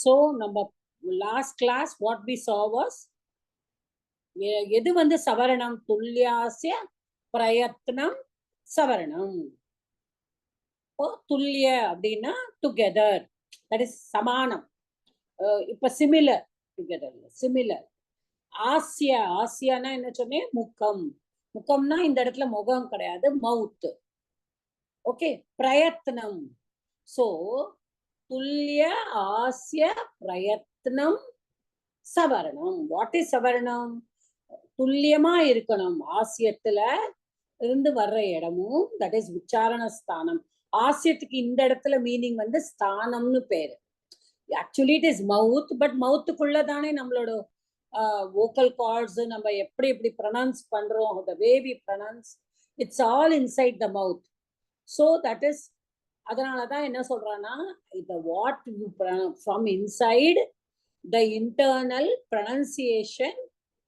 So நம்ம last class what we saw was எது வந்து சவரணம் துல்லியாஸ்ய பிரயத்னம் சவரணம். துல்லிய அப்படின்னா டுகெதர், தட் இஸ் சமானம். இப்ப சிமிலர், டுகெதர் சிமிலர். ஆசிய, ஆசியானா என்ன சொன்னேன், முகம். முகம்னா இந்த இடத்துல முகம் கிடையாது, மவுத். ஓகே, பிரயத்னம். சோ துல்லிய ஆசிய பிரயத்னம் சவரணம். What is சவரணம்? துல்லியமா இருக்கணும். ஆசியத்துல இருந்து வர்ற இடமும் தட் இஸ் உச்சாரண ஸ்தானம். ஆசியத்துக்கு இந்த இடத்துல மீனிங் வந்து ஸ்தானம்னு பேரு. Actually it is mouth, but மவுத்துக்குள்ளதானே நம்மளோட வோக்கல் கார்ட்ஸ், நம்ம எப்படி எப்படி ப்ரொனவுன்ஸ் பண்றோம், the way we pronounce, it's all inside the mouth. So that is, அதனாலதான் என்ன சொல்றான்னா, the what you from inside the internal pronunciation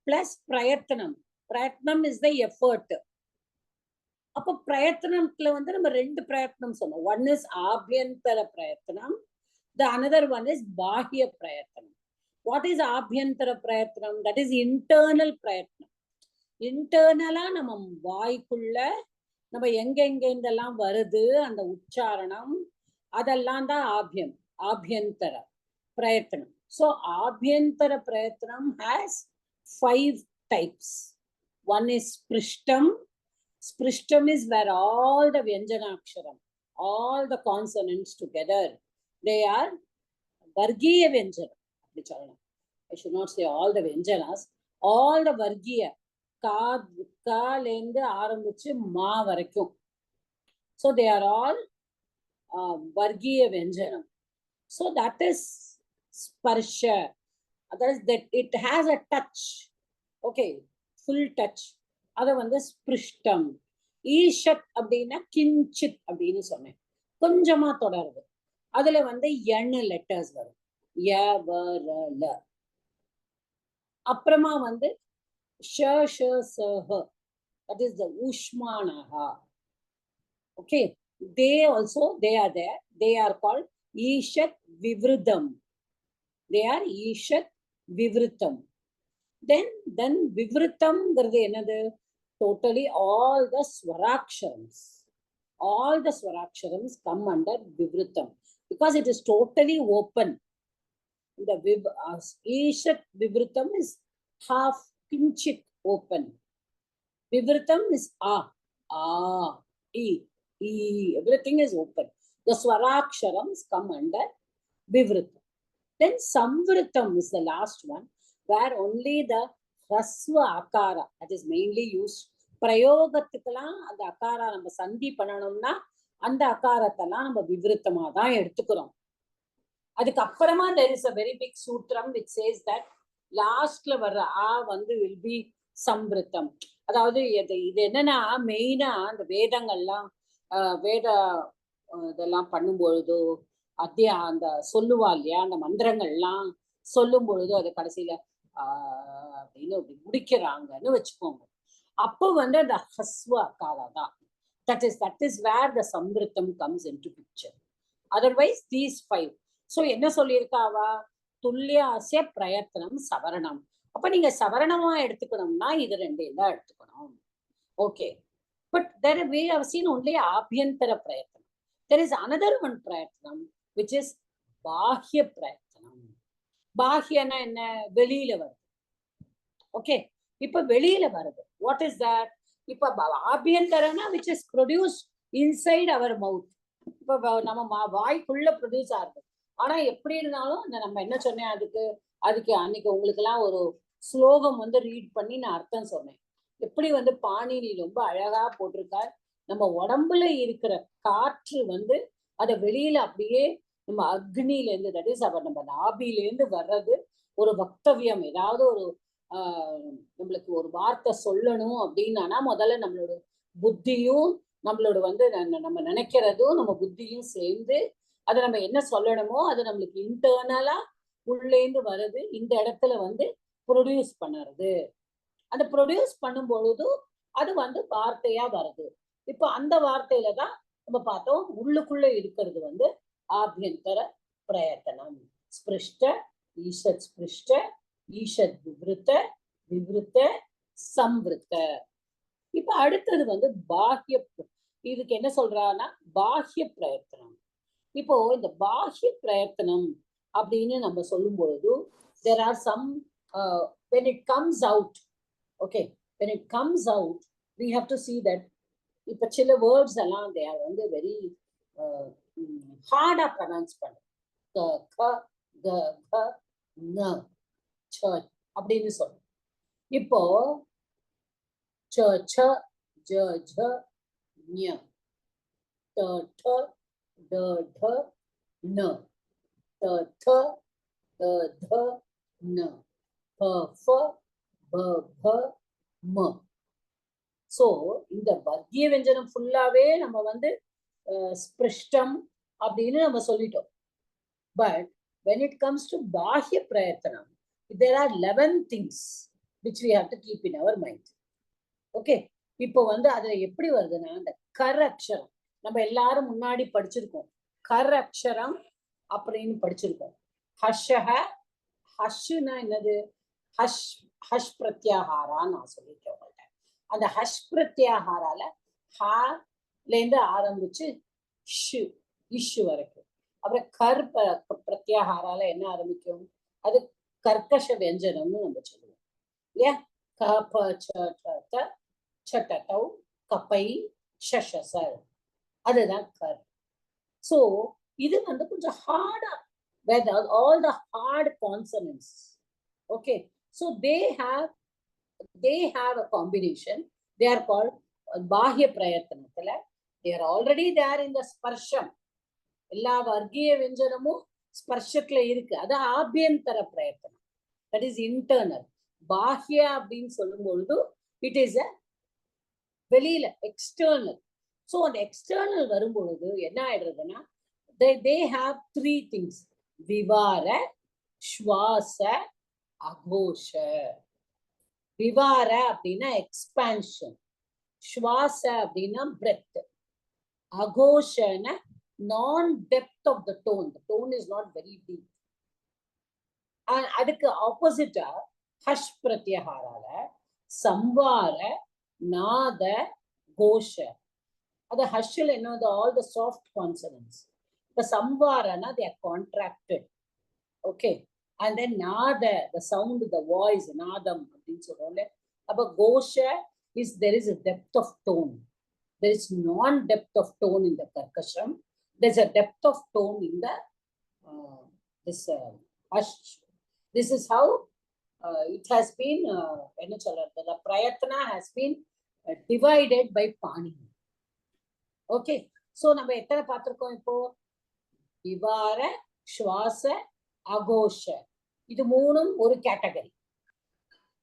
plus பிரயத்னம். பிரயத்னம் is the effort. அப்ப பிரயத்னத்துல வந்து நம்ம ரெண்டு பிரயத்னம் சொன்னோம். ஒன் இஸ் ஆபியந்தர பிரயத்னம், the another one is பாஹ்ய பிரயத்னம். What is ஆபியந்தர பிரயத்னம்? That is internal பிரயத்னம். இன்டர்னலா நம்ம வாய்க்குள்ள நம்ம எங்கெங்கெல்லாம் வருது அந்த உச்சாரணம், அதெல்லாம் தான் ஆபியந்தர பிரயத்னம். So ஆபியந்தர பிரயத்னம் has 5 types. One is sprishtam. Sprishtam is where all the vyanjanaksharam, all the consonants together, they are vargiya vyanjana. I should not say all the vyanjanas, all the vargiya, ka lende ஆரம்பிச்சு மா வரைக்கும். So they are all vargiya vyanjanam. So that is sparsha. That is that it has a touch. Okay, full touch. அத வந்து ஸ்பிருஷ்டம். ஈஷத் அப்படின்னா கிஞ்சித் அப்படின்னு சொன்னேன், கொஞ்சமா தொடருது. அதுல வந்து எண்ணு லெட்டர்ஸ் வரும், ய வ ர ல. அப்புறமா வந்து ஷ ஷ ச ஹ, that is the உஷ்மானஹா. Okay, they also, they are there, they are called ஈஷத் விவ்ருதம். They are ஈஷத் விவ்ருத்தம். Then vivritamங்கிறது என்னது? Totally all the swaraksharams. All the swaraksharams come under vivritam because it is totally open. The ishat vivritam is half pinchit open. Vivritam is e, everything is open. The swaraksharams come under vivritam. Then samvritam is the last one, where only the rasva akara, that is mainly used. பிரயோகத்துக்கெல்லாம் அந்த Akara நம்ம சந்தி பண்ணணும்னா அந்த அகாரத்தெல்லாம் நம்ம விவருத்தமா தான் எடுத்துக்கிறோம். அதுக்கப்புறமா there is a very big சூத்திரம் which says that லாஸ்ட்ல வர்ற ஆ வந்து will be சம்விருத்தம். அதாவது இது என்னன்னா, மெயினா அந்த வேதங்கள்லாம் வேத இதெல்லாம் பண்ணும்பொழுதோ அந்த சொல்லுவா இல்லையா, அந்த மந்திரங்கள்லாம் சொல்லும் பொழுது அது கடைசியில அப்படின்னு முடிக்கிறாங்கன்னு வச்சுக்கோங்க. அப்போ வந்து அந்த ஹஸ்வ அகாரா தான். That is where the சம்விருத்தம் comes into picture. Otherwise these 5. So என்ன சொல்லியிருக்காவா? துல்லியாசிய பிரயத்னம் சவரணம். அப்ப நீங்க சவரணமா எடுத்துக்கணும்னா இது ரெண்டையும் தான் எடுத்துக்கணும். Okay, but there we have seen only ஆபியந்தர பிரயத்னம். There is another one பிரயத்னம் which is பாஹ்ய பிரயத்னம். பாஹ்யனா என்ன? வெளியில வருது. ஓகே, இப்ப வெளியில வருது. What is that? இப்ப ஆபியந்தரனா which is produced inside our mouth. இப்ப நம்ம வாய்க்குள்ள ப்ரொடியூஸ் ஆகுது. ஆனா எப்படி இருந்தாலும் நம்ம என்ன சொன்னேன், அதுக்கு அன்னைக்கு உங்களுக்கு எல்லாம் ஒரு ஸ்லோகம் வந்து ரீட் பண்ணி நான் அர்த்தம் சொன்னேன். எப்படி வந்து பாணினி ரொம்ப அழகா போட்டிருக்கார். நம்ம உடம்புல இருக்கிற காற்று வந்து அதை வெளியில அப்படியே நம்ம அக்னில இருந்து, தட் இஸ் அவர் நம்ம நாபில இருந்து வர்றது. ஒரு வக்தவியம், ஏதாவது ஒரு நம்மளுக்கு ஒரு வார்த்தை சொல்லணும் அப்படின்னா முதல்ல நம்மளோட புத்தியும் நம்மளோட வந்து நம்ம நினைக்கிறதும் நம்ம புத்தியும் சேர்ந்து அதை நம்ம என்ன சொல்லணுமோ அது நம்மளுக்கு இன்டர்னலா உள்ளேந்து வருது. இந்த இடத்துல வந்து ப்ரொடியூஸ் பண்ணுறது. அந்த ப்ரொடியூஸ் பண்ணும் பொழுது அது வந்து வார்த்தையா வருது. இப்போ அந்த வார்த்தையில தான் நம்ம பார்த்தோம் உள்ளுக்குள்ள இருக்கிறது வந்து ஆபியந்தர பிரயத்தனம். Sprishta, Ishad Sprishta, Ishad Vivrita, Vivrita, Samvrita. இப்ப அடுத்தது வந்து பாஹ்ய, இதுக்கு என்ன சொல்றான்னா பாஹ்ய பிரயத்தனம். இப்போ இந்த பாஹ்ய பிரயத்தனம் அப்படின்னு நம்ம சொல்லும் பொழுது there are some when it comes out, okay, when it comes out we have to see that இப்ப சில வேர்ட்ஸ் எல்லாம் they are வந்து very ஹார்டா ப்ரொனவுன்ஸ் பண்ணும். க க க க ந ச அப்படின்னு சொல்லும். இப்போ ச ச ஜ ஜ ஞ ட ட ட ட ந த த த த ந ப ஃப ப ப ம. சோ இந்த வர்க்கிய வெஞ்சனம் ஃபுல்லாவே நம்ம வந்து ஸ்பிருஷ்டம் அப்படின்னு நம்ம சொல்லிட்டோம். But when it comes to bahya prayatanam, there are 11 things which we have to keep in our mind. Okay, இப்போ வந்து அதுல எப்படி வருதுன்னா அந்த கர் அக்ஷரம் நம்ம எல்லாரும் முன்னாடி படிச்சிருக்கோம். கர் அக்ஷரம் அப்படின்னு படிச்சிருக்கோம். ஹஷஹ, ஹஷ்னா என்னது? ஹஷ் ஹஷ் பிரத்யாகாரான்னு நான் சொல்லியிருக்கேன் உங்கள்கிட்ட. அந்த ஹஷ் பிரத்யாகாரால ஹல இருந்து ஆரம்பிச்சு ஷு இஷு வரைக்கும். அப்புறம் கர் பிரத்யாகாரால என்ன ஆரம்பிக்கும்? அது கர்க்கஷ வியஞ்சனம்னு நம்ம சொல்லுவோம் இல்லையா? க ப ச ட சட்டௌ கப்பை ஷஷச, அதுதான் கர். சோ இது வந்து கொஞ்சம் ஹார்டா, all the hard consonants. Okay, so they have a combination. They are called bahya prayatanathila. They are already there in the sparsham. எல்லா வர்க்கிய வெஞ்சனமும் ஸ்பர்ஷத்துல இருக்கு. அது ஆபியந்தர பிரயத்தனம், தட் இஸ் இன்டர்னல். பாஹ்ய அப்படின்னு சொல்லும் பொழுது இட் இஸ் அ வெளியில, எக்ஸ்டர்னல். ஸோ அந்த எக்ஸ்டர்னல் வரும் பொழுது என்ன ஆயிடுறதுன்னா they have 3 things: விவார, ஸ்வாச, அகோஷ. விவார அப்படின்னா எக்ஸ்பான்ஷன், ஸ்வாச அப்படின்னா breadth, அகோஷன non-depth of the tone. The tone is not very deep. அதுக்கு ஆப்போசிட்டா ஹஷ் பிரத்யகாரால சம்வார, நாத, கோஷ. அது ஹஷ்ல என்னது? all the soft consonants. இப்ப சம்வாரனா they are contracted. Okay, and then nada, the sound, the voice, nadam அப்படின்னு சொல்றோம்ல. அப்ப கோஷ is there is a depth of tone. There is non-depth of tone in the karkasham. There's a depth of tone in the this hush. This is how it has been the prayatana has been divided by Panini. Okay, so நம்ம எத்தனை பார்த்திருக்கோம் இப்போ? விவார, ஸ்வாச, அகோஷ, இது மூணும் ஒரு category.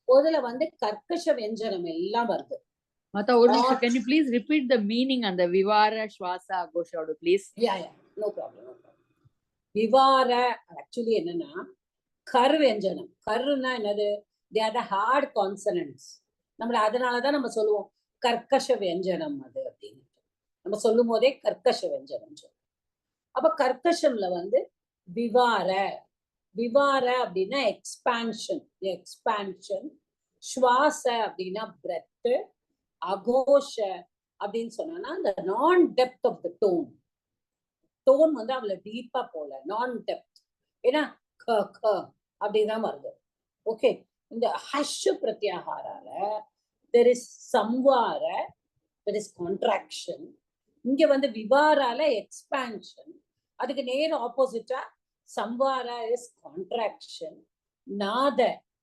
அதுல வந்து கர்க்கஷ வெஞ்சனம் எல்லாம் வருது. Mata, can you please repeat the meaning and the Vivara, Shwasa, Agosha, please? Yeah, no problem. Vivara actually என்னன்னா கர் வெஞ்சனம். கர்னா என்னது? they are the hard consonants. நம்மள அதனாலதான் நம்ம சொல்லுவோம் கர்க்கஷ வெஞ்சனம் அது அப்படின்னு. நம்ம சொல்லும் போதே கர்க்கஷ வெஞ்சனம் சொல்லுவோம். அப்ப கர்க்கஷம்ல வந்து விவார, விவார அப்படின்னா எக்ஸ்பான்ஷன், எக்ஸ்பான்ஷன். ஸ்வாச அப்படின்னா பிரெத், அகோஷ அப்படின்னு சொன்னா அந்த நான் depth of the tone. Tone வந்து அவ்வளவு டீப்பா போல, நான் டெப்த். ஏன்னா க க அப்படிதான் வருது. ஓகே, இந்த ஹஷ் பிரத்யாகாரால தெர் இஸ் சம்வார, தெர் இஸ் கான்ட்ராக்ஷன். இங்க வந்து விவாரால எக்ஸ்பான்ஷன். அதுக்கு நேர் ஆப்போசிட்டா சம்வார இஸ் கான்ட்ராக்ஷன். நாத,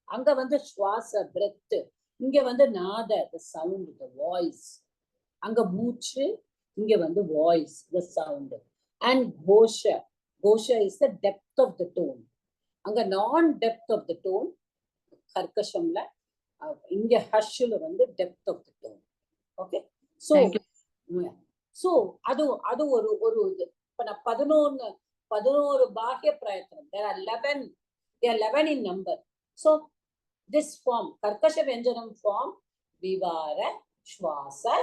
அங்க வந்து சுவாச பிரெத், இங்க வந்து நாத, the sound, the voice. அங்க மூச்சு, இங்க வந்து voice, the sound. And gosha, gosha is the depth of the tone. அங்க non depth of the tone கர்க்கஷம்ல, இங்க ஹஷ்ல வந்து depth of the tone. Okay, so so அது ஒரு இது. இப்ப நான் 11 பாஹ்ய பிரயத்தனம். there are 11 in number. So this form, Karkasha Vyanjanam form, Vivara, Shwasa,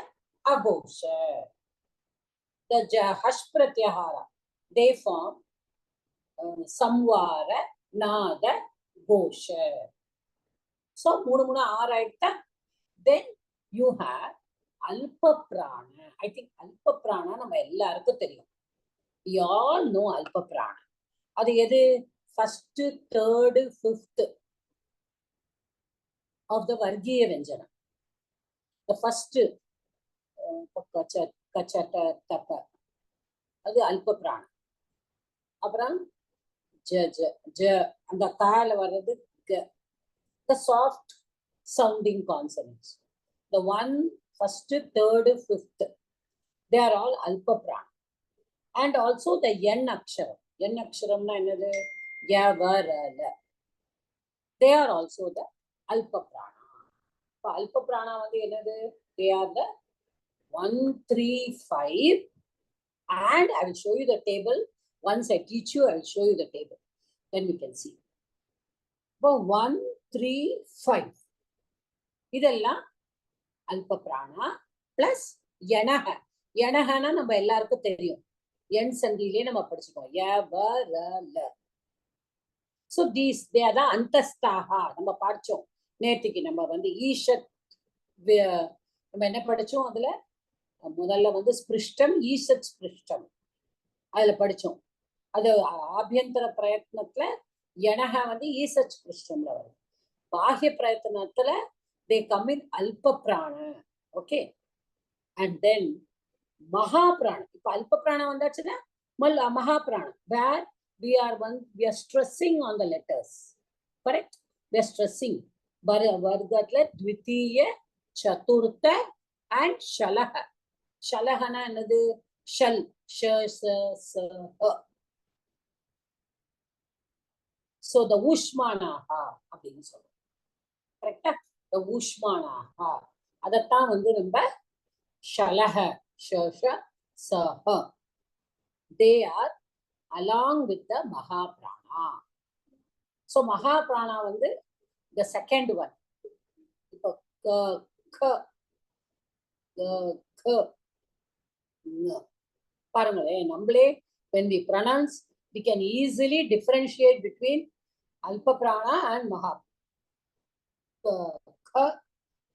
Agosha. The Hash Pratyahara, they form சம்வார நாத கோஷ. So 3 6 ஆயிட்டா. Then you have alpa prana. I think alpa prana நம்ம எல்லாருக்கும் தெரியும். We all know alpa prana. அது எது? First, third, fifth of the Vargiya Vyanjana. The first kachata tapa, அது alpa prana. அப்புறம் அந்த கால வர்றது the soft sounding consonants. The one, first, third, fifth, they are all alpa prana. And also the N aksharam. N aksharamna என்னது? Yavarala. They are also the alpa prana. So alpa prana வந்து என்னது? They are the 1, 3, 5. And I will show you the table. Once I teach you, I will show you the table. Then we can see. But 1, 3, 5. இதெல்லாம் அல்ப பிராணா plus யனஹ. யனஹனா நம்ம எல்லாருக்கும் தெரியும். என் சந்தியிலே நம்ம படிச்சுக்கோம். யவரல. So these, they are the அந்தஸ்தாஹா. நம்ம படிச்சோம் நேற்றுக்கு. நம்ம வந்து ஈஷத் நம்ம என்ன படிச்சோம்? அதுல முதல்ல வந்து ஸ்பிருஷ்டம், ஈஷத் ஸ்பிருஷ்டம் அதுல படிச்சோம். அது ஆபியந்தர பிரயத்னத்துல யனஹ வந்து ஈஷத் ஸ்பிருஷ்டம்ல வருது. பாஹ்ய பிரயத்னத்துல they come in alpa prana. Okay. And then maha prana. If alpa prana vandachuna, maha prana, where we are stressing on the letters. Correct? We are stressing. Vargatla dvitiya, chaturtha and shalaha. Shalahana another shal, sha, sa, sa, ha. So the ushmanaha அப்படின்னு சொல்றோம். கரெக்டா? The ushmanaha. அதத்தான் வந்து நம்ம ஷலஹ, ஷஷ, சஹ. They are along with the mahaprana. So mahaprana வந்து the second one. இப்போ பாருங்களேன், நம்மளே when we pronounce, we can easily differentiate between alpa prana and maha.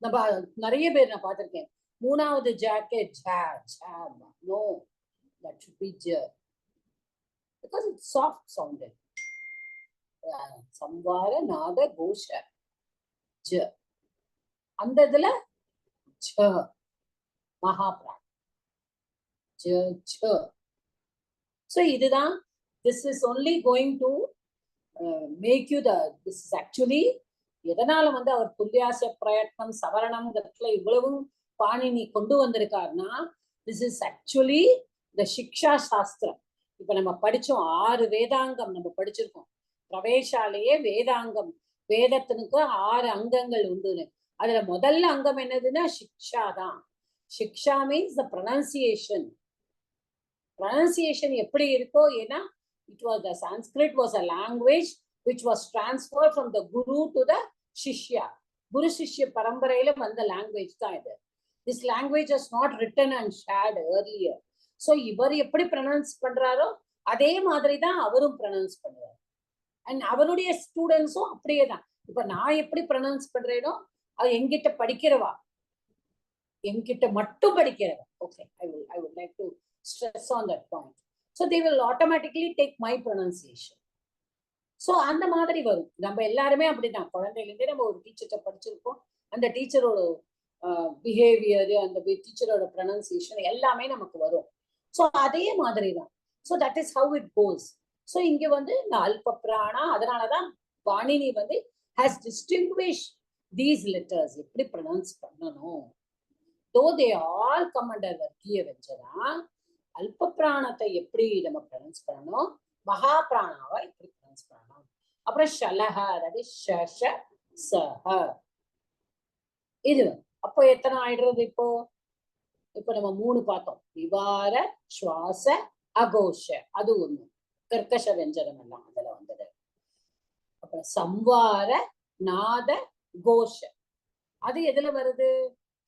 நம்ம நிறைய பேர் நான் பார்த்திருக்கேன். மூணாவது jacket no, that should be j because it's soft sounded. சம்வார நாத கோஷ j. அந்த இதுல j மகாப்ராண j. So இதுதான், this is only going to make you this is actually எதனால வந்து அவர் துல்லியாச பிரயத்னம் சவரணம்ங்கிறதுல இவ்வளவும் பாணினி கொண்டு வந்திருக்காருன்னா, this is actually the சிக்ஷா சாஸ்திரம். இப்ப நம்ம படிச்சோம் 6 வேதாங்கம் நம்ம படிச்சிருக்கோம். பிரவேசாலேயே வேதாங்கம், வேதத்தினுக்கு 6 அங்கங்கள் உண்டுன்னு. அதுல முதல்ல அங்கம் என்னதுன்னா சிக்ஷா தான். சிக்ஷா மீன்ஸ் த ப்ரொனன்சியேஷன். ப்ரொனன்சியேஷன் எப்படி இருக்கோ, ஏன்னா it was the Sanskrit was a language which was transferred from the guru to the shishya. Guru shishya paramparayila vanda language தான் இது. This language was not written and shared earlier. So இவர் எப்படி pronounce பண்றாரோ அதே மாதிரி தான் அவரும் pronounce பண்ணுவார். And அவருடைய ஸ்டூடெண்ட்ஸும் அப்படியே தான். இப்ப நான் எப்படி pronounce பண்றேனோ அது என்கிட்ட படிக்கிறவா, என்கிட்ட மட்டும் படிக்கிறவா. Okay, I would like to stress on that point. So they will automatically take my pronunciation. So அந்த மாதிரி வரும். நம்ம எல்லாருமே அப்படிதான். குழந்தையிலேருந்தே நம்ம ஒரு டீச்சர்கிட்ட படிச்சிருப்போம். அந்த டீச்சரோட பிஹேவியர், அந்த டீச்சரோட ப்ரொனன்சியேஷன் எல்லாமே நமக்கு வரும். ஸோ அதே மாதிரி தான். So that is how it goes. So இங்க வந்து இந்த அல்ப பிராணா, அதனாலதான் பாணினி வந்து ஹேஸ் டிஸ்டிங்விஷ் தீஸ் லெட்டர்ஸ் எப்படி ப்ரொனவுன்ஸ் பண்ணணும். தோ தே ஆல் கம் அண்டர் வர்க்கிய வெஞ்சனா, அல்ப பிராணத்தை எப்படி நம்ம ப்ரொனவுன்ஸ் பண்ணணும், மகா பிராணாவை எப்படி ப்ரொனவுன்ஸ் பண்ணணும். அப்புறம் ஷலஹ, அதாவது ஷஷ சஹ. இது அப்போ எத்தனை ஆயிடுறது? இப்போ நம்ம 3 பார்த்தோம். விவார, சுவாச, அகோஷ, அது ஒண்ணு. கர்க்கஷ வெஞ்சனம் எல்லாம் அதுல வந்தது. அப்புறம் சம்வார, நாத, கோஷ, அது எதுல வருது?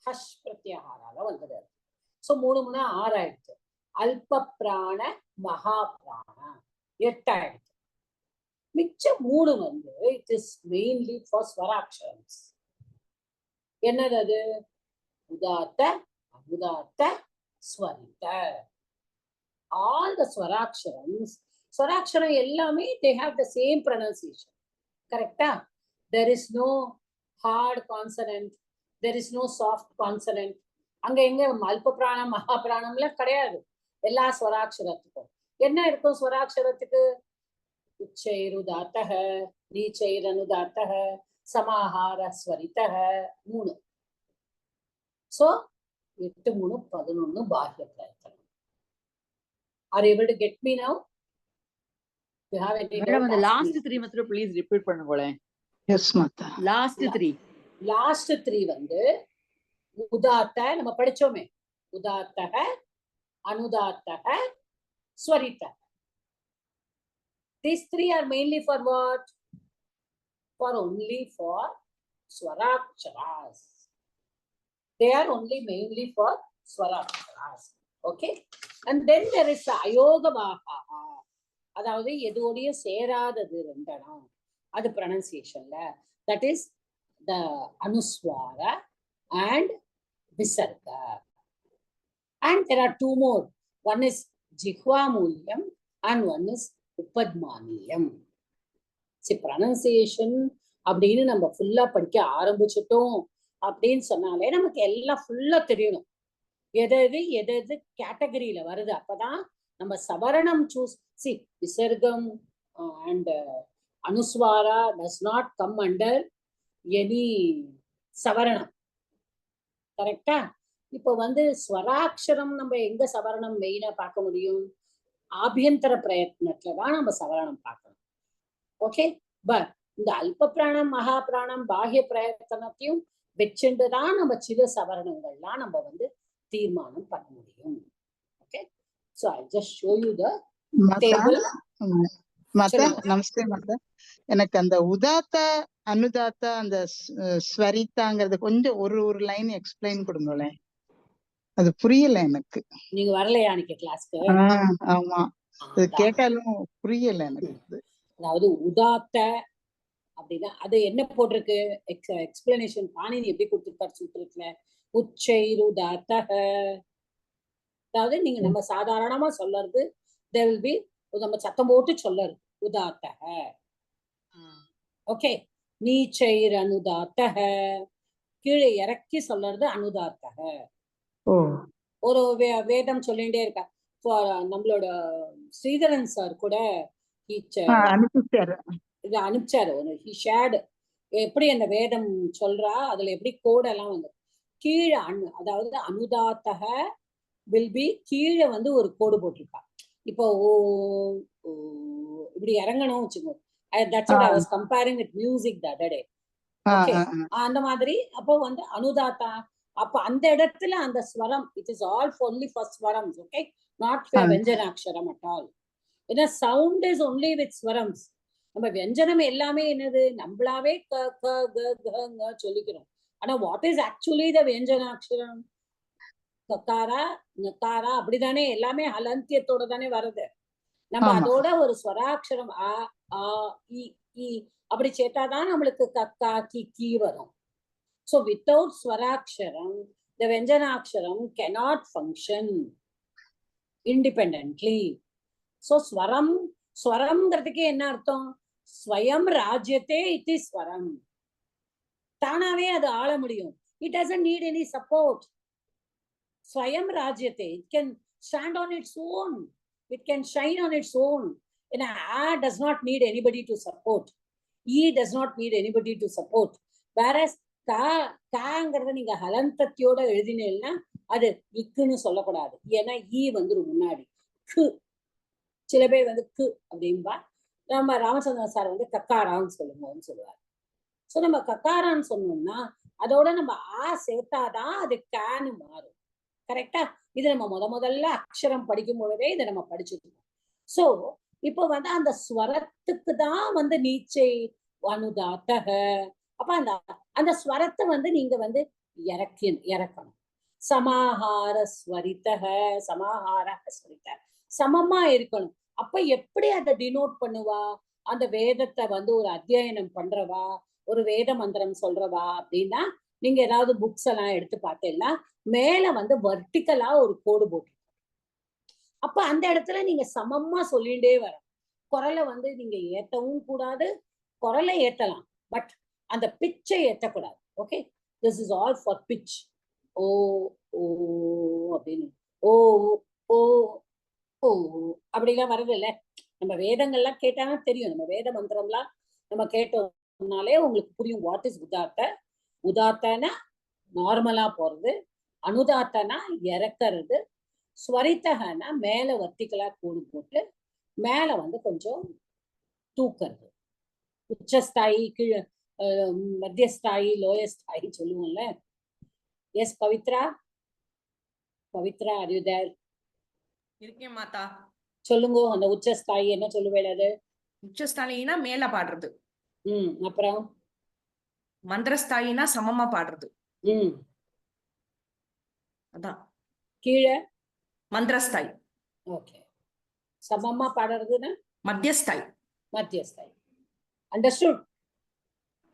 ஹஷ் பிரத்யாகாரால வந்தது. சோ 3 3 6 ஆயிடுச்சு. அல்ப பிராண, மகா பிராண 8 ஆயிடுச்சு. மிச்ச 3 வந்து இட் இஸ் மெயின்லி ஃபார் ஸ்வராட்சரம்ஸ். என்னது அது? உதாத்த, அனுதாத்த, ஸ்வரித. All the swaraksharams, swaraksharam ellame they have the same pronunciation. Correct? There is no hard consonant, there is no soft consonant. அங்க எங்க அல்ப பிராணம் மகா பிராணம்ல கிடையாது. எல்லா ஸ்வராட்சரத்துக்கும் என்ன இருக்கும்? ஸ்வராட்சரத்துக்கு உச்சைருதாத்தஹ, நீச்சைரனுதாத்தஹ, சமாஹார ஸ்வரிதஹ 3. சோ 8 3 11 பாஹ்ய பிரயத்தனம். Are you able to get me now? You have any Madam, doubt? the last 3 மாத்திரம் please repeat பண்ணுங்களே. Yes, Mata. Last 3. Last 3 வந்து உதாத்த நம்ம படிச்சோமே. உதாத்தஹ, அனுதாத்தஹ, ஸ்வரிதஹ. These 3 are mainly for what? For only for swaraksharas. They are only mainly for swaraksharas. Okay? And then there is ayogavaha. அதாவது எதோடையும் சேராதது ரெண்டனம். அது pronunciationல. That is the anuswara and visarga. And there are 2 more. One is jihva mulyam and one is upadmaniyam. See, pronunciation அப்படின்னு நம்ம ஃபுல்லா படிக்க ஆரம்பிச்சிட்டோம் அப்படின்னு சொன்னாலே நமக்கு எல்லாம் ஃபுல்லா தெரியணும். எது எது கேட்டகரியில வருது. அப்பதான் நம்ம சவரணம் சூஸ். சி, விசர்க்கம் அண்ட் அனுஸ்வாரா does not come under any சவரணம். கரெக்டா? இப்போ வந்து ஸ்வராட்சரம் நம்ம எங்க சவரணம் மெயினா பார்க்க முடியும்? ஆபியந்தர பிரயத்னத்துலதான் நம்ம சவரணம் பார்க்கணும். ஓகே, பட் இந்த அல்ப பிராணம் மகா பிராணம் பாஹ்ய பிரயத்தனத்தையும் வச்சுட்டுதான் நம்ம சில சவரணங்கள்லாம் நம்ம வந்து தீர்மானம் பண்ண முடியும். Okay, so I just show you the table. மத்த நமஸ்தே மத்த. எனக்கு அந்த உதாத்த அனுதாத்த அந்த ஸ்வரிதாங்கிறது கொஞ்சம் ஒரு லைன் எக்ஸ்பிளைன் கொடுங்களேன். அது புரியல எனக்கு. நீங்க வரலையா அன்னைக்கு கிளாஸ்க்கு? ஆமா, அது கேட்டாலும் புரியல எனக்கு. அதாவது உதாத்த அப்படின்னா அது என்ன போட்டிருக்கு? எக்ஸ்பிளனேஷன் பாணினி எப்படி கொடுத்துருக்காரு சூத்திரத்துல? உச்சைருதாத்தஹ. அதாவது நீங்க நம்ம சாதாரணமா சொல்லறது there will be நம்ம சத்தம் போட்டு சொல்லறது உதாத்தஹ. ஓகே, நீச்சைரனுதாத்தஹ கீழே இறக்கி சொல்றது அனுதாத்தஹ. ஒரு வேதம் சொல்லிட்டே இருக்கா. நம்மளோட ஸ்ரீதரன் சார் கூட அனுப்பிச்சாரு. he shared எப்படி அந்த வேதம் சொல்றா, அதுல எப்படி கோடெல்லாம் வந்து கீழே அதாவது அனுதாத்தக will be கீழே வந்து ஒரு கோடு போட்டிருக்கா. இப்போ இப்படி இறங்கணும் வச்சுக்கோங்க. That's what I was comparing with music the other day. Okay, அந்த மாதிரி அப்போ வந்து அனுதாத்தா. அப்ப அந்த இடத்துல அந்த ஸ்வரம் it is all only for swarams. Okay, not for vyanjanaksharam at all. ஏன்னா sound is only with swarams. நம்ம வியஞ்சனம் எல்லாமே என்னது? நம்மளாவே க க க க சொல்லிக்கிறோம். ஆனா வாட் இஸ் ஆக்சுவலி த வியஞ்சனாட்சரம்? கக்காரா நக்காரா அப்படிதானே எல்லாமே ஹலந்தியத்தோட தானே வருது. நம்ம அதோட ஒரு ஸ்வராட்சரம் ஆ ஆ இ இ அப்படி சேர்த்தாதான் நம்மளுக்கு கக்கா கி கி வரும். So without swaraksharam, the vyanjanaksharam cannot function independently. So ஸ்வரம்ங்கிறதுக்கு என்ன அர்த்தம்? ஸ்வயம் ராஜ்யத்தே இது ஸ்வரம். தானாவே அது ஆள முடியும். It doesn't need any support. Swayam ராஜ்யத்தே. It can stand on its own. It can shine on its own. And A does not need anybody to support. E does not need anybody to support. Whereas காங்கிறத நீங்க ஹலந்தத்தியோட எழுதினீங்கன்னா அது இக்குன்னு சொல்லக்கூடாது. ஏன்னா ஈ வந்துடும் முன்னாடி. கு சில பேர் வந்து கு அப்படின்பா. நம்ம ராமச்சந்திரன் சார் வந்து கக்காரான்னு சொல்லுங்கன்னு சொல்லுவார். சோ நம்ம கக்காரான்னு சொன்னோம்னா அதோட நம்ம ஆ சேர்த்தாதான் அது கேன்னு மாறும். கரெக்டா? இது நம்ம முதல்ல அக்ஷரம் படிக்கும் பொழுதே இதை நம்ம படிச்சுக்கணும். சோ இப்போ வந்து அந்த ஸ்வரத்துக்கு தான் வந்து நீச்சை அனுதாத்தக. அப்ப அந்த ஸ்வரத்தை வந்து நீங்க வந்து இறக்கணும். சமாஹார ஸ்வரிதக, சமாஹார ஸ்வரித சமமா இருக்கணும். அப்ப எப்படி அதை டினோட் பண்ணுவா? அந்த வேதத்தை வந்து ஒரு அத்தியாயனம் பண்றவா, ஒரு வேத மந்திரம் சொல்றவா அப்படின்னா நீங்க ஏதாவது புக்ஸ் எல்லாம் எடுத்து பார்த்தீங்கன்னா மேல வந்து வர்டிகலா ஒரு கோடு போட்டு, அப்ப அந்த இடத்துல நீங்க சமமா சொல்லிட்டே வர. குரலை வந்து நீங்க ஏத்தவும் கூடாது, குரலை ஏத்தலாம், பட் அந்த பிச்சை ஏத்தக்கூடாது. Okay, this is all for pitch. ஓ ஓ அப்படின்னு ஓ ஓ ஓ அப்படிலாம் வருது இல்ல. நம்ம வேதங்கள்லாம் கேட்டாலும் தெரியும், நம்ம வேத மந்திரம்லாம் நம்ம கேட்டோம்னாலே உங்களுக்கு புரியும். What is உதாத்த. உதாத்தனா நார்மலா போறது, அனுதாத்தனா இறக்கிறது, ஸ்வரித்தகனா மேல வர்த்திகளா கோடு போட்டு மேல வந்து கொஞ்சம் தூக்கிறது. உச்சஸ்தாயி, கீழே மத்தியஸ்தாயி, லோயஸ்தாயி சொல்லுவோம்ல. Yes Pavithra, Pavithra are you there? இருக்கேன் மாதா. சொல்லுங்க, அந்த உச்சஸ்தாயி என்ன சொல்லுவேன்? அது உச்சஸ்தாயினா மேல பாடுறது. அப்புறம் மந்திரஸ்தாயினா சமமா பாடுறது. அதான் கீழே மந்திரஸ்தாய். ஓகே, சமமா பாடுறதுன்னா மத்தியஸ்தாய். மத்தியஸ்தாயி. Understood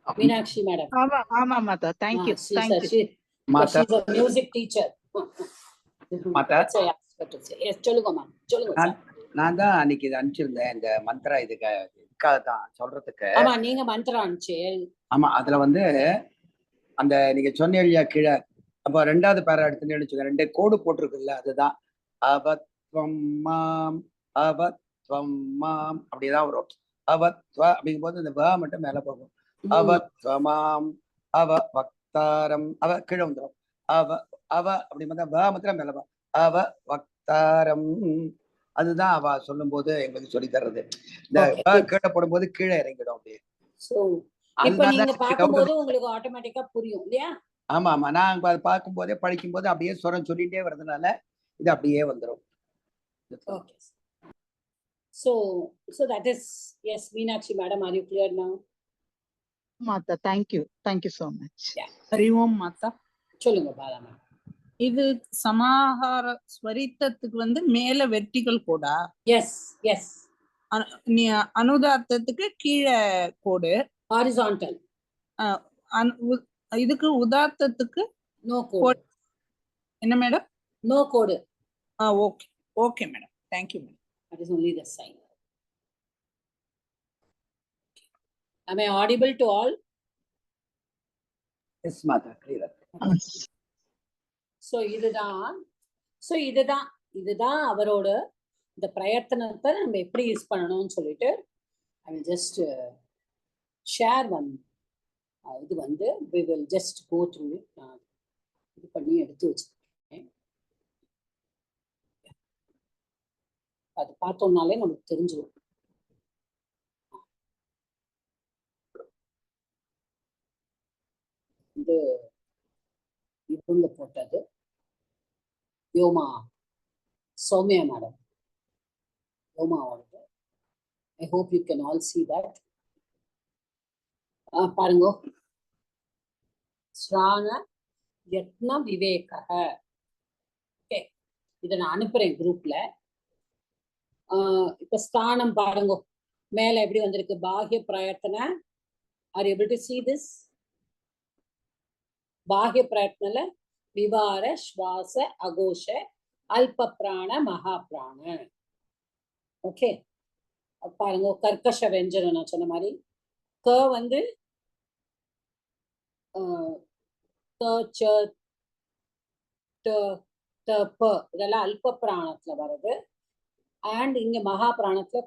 Meenakshi madam? ஆமா ஆமா மாதா, thank you thank you Mata. She's a music teacher. மாதா, சொல்லுங்கம்மா, சொல்லுங்க. நான் தான் அன்னைக்கு இது அனுப்பிச்சிருந்தேன் இந்த மந்திரா இதுக்காக தான் சொல்றதுக்கு. ஆமா, நீங்க மந்திரம் அனுப்பிச்சு. ஆமா, அதுல வந்து அந்த நீங்க சொன்னீங்க கீழே, அப்ப ரெண்டாவது பேரா எடுத்துன்னு வச்சுக்கோங்க, 2 கோடு போட்டிருக்குல்ல, அதுதான் அவத்வம் மாம் அவத்வம் மாம் அப்படிதான் வரும். அவத்வ அப்படிங்கும் போது இந்த வ மட்டும் மேல போகும். அவத்வமாம் அவ வக்தாரம், அவ கீழே வந்துடும். அவ அவ அப்படி வ மாத்திரம் மேல வா. அவ வக்தாரம், அதுதான் அவ சொல்லும் போது எங்களுக்கு சொல்லி தர்றது. இந்த கீழே போடும்போது கீழே இறங்கிடும் அப்படியே. இப்ப நீங்க பாக்கும்போது உங்களுக்கு ஆட்டோமேட்டிக்கா புரியும் இல்லையா? ஆமா ஆமா, நான் பார்க்கும் போதே படிக்கும் போது அப்படியே ஸ்வரம் சொல்லிட்டே வர்றதுனால இது அப்படியே வந்துடும். Okay. So that is, yes, Meenakshi madam, are you clear now? Mata, thank you so much. Hari ஓம் மாதா. சொல்லுங்க பாலா மேம். இது சமாஹார ஸ்வரித்தத்துக்கு வந்து மேல வெர்டிகல் கோடா? S S. அனுதாத்தத்துக்கு கீழே கோடு ஹாரிசான்டல். இதுக்கு உதாத்தத்துக்கு நோ கோடு. என்ன madam? No code. Okay okay madam, thank you madam. That is only the sign. Am I audible to all? Yes Mata, clear. So இதுதான் அவரோட இந்த பிரயத்தனத்தை நம்ம எப்படி யூஸ் பண்ணணும்னு சொல்லிட்டு I will just share one. இது வந்து we will just go through it. இது பண்ணி எடுத்து வச்சிருக்கேன். அது பார்த்தோம்னாலே நமக்கு தெரிஞ்சிடும். இது இவங்க போட்டது யோமா சௌமியா மேடம், யோமாவோடது. I hope you can all see that. பாருங்க, ஸ்ராண யத்ன விவேக. ஓகே, இதை நான் அனுப்புறேன் குரூப்ல. இப்ப ஸ்தானம் பாருங்க, மேல எப்படி வந்திருக்கு? பாஹ்ய பிரயத்தன. Are you able to see this? பாஹ்ய பிரயத்னல விவார, ஸ்வாச, அகோஷ, அல்ப பிராண, மகா பிராண. ஓகே, பாருங்க, கர்க்கஷ வெஞ்சனம் நான் சொன்ன மாதிரி. க வந்து இதெல்லாம் அல்ப பிராணத்துல வருது. அண்ட் இங்க மகா பிராணத்துல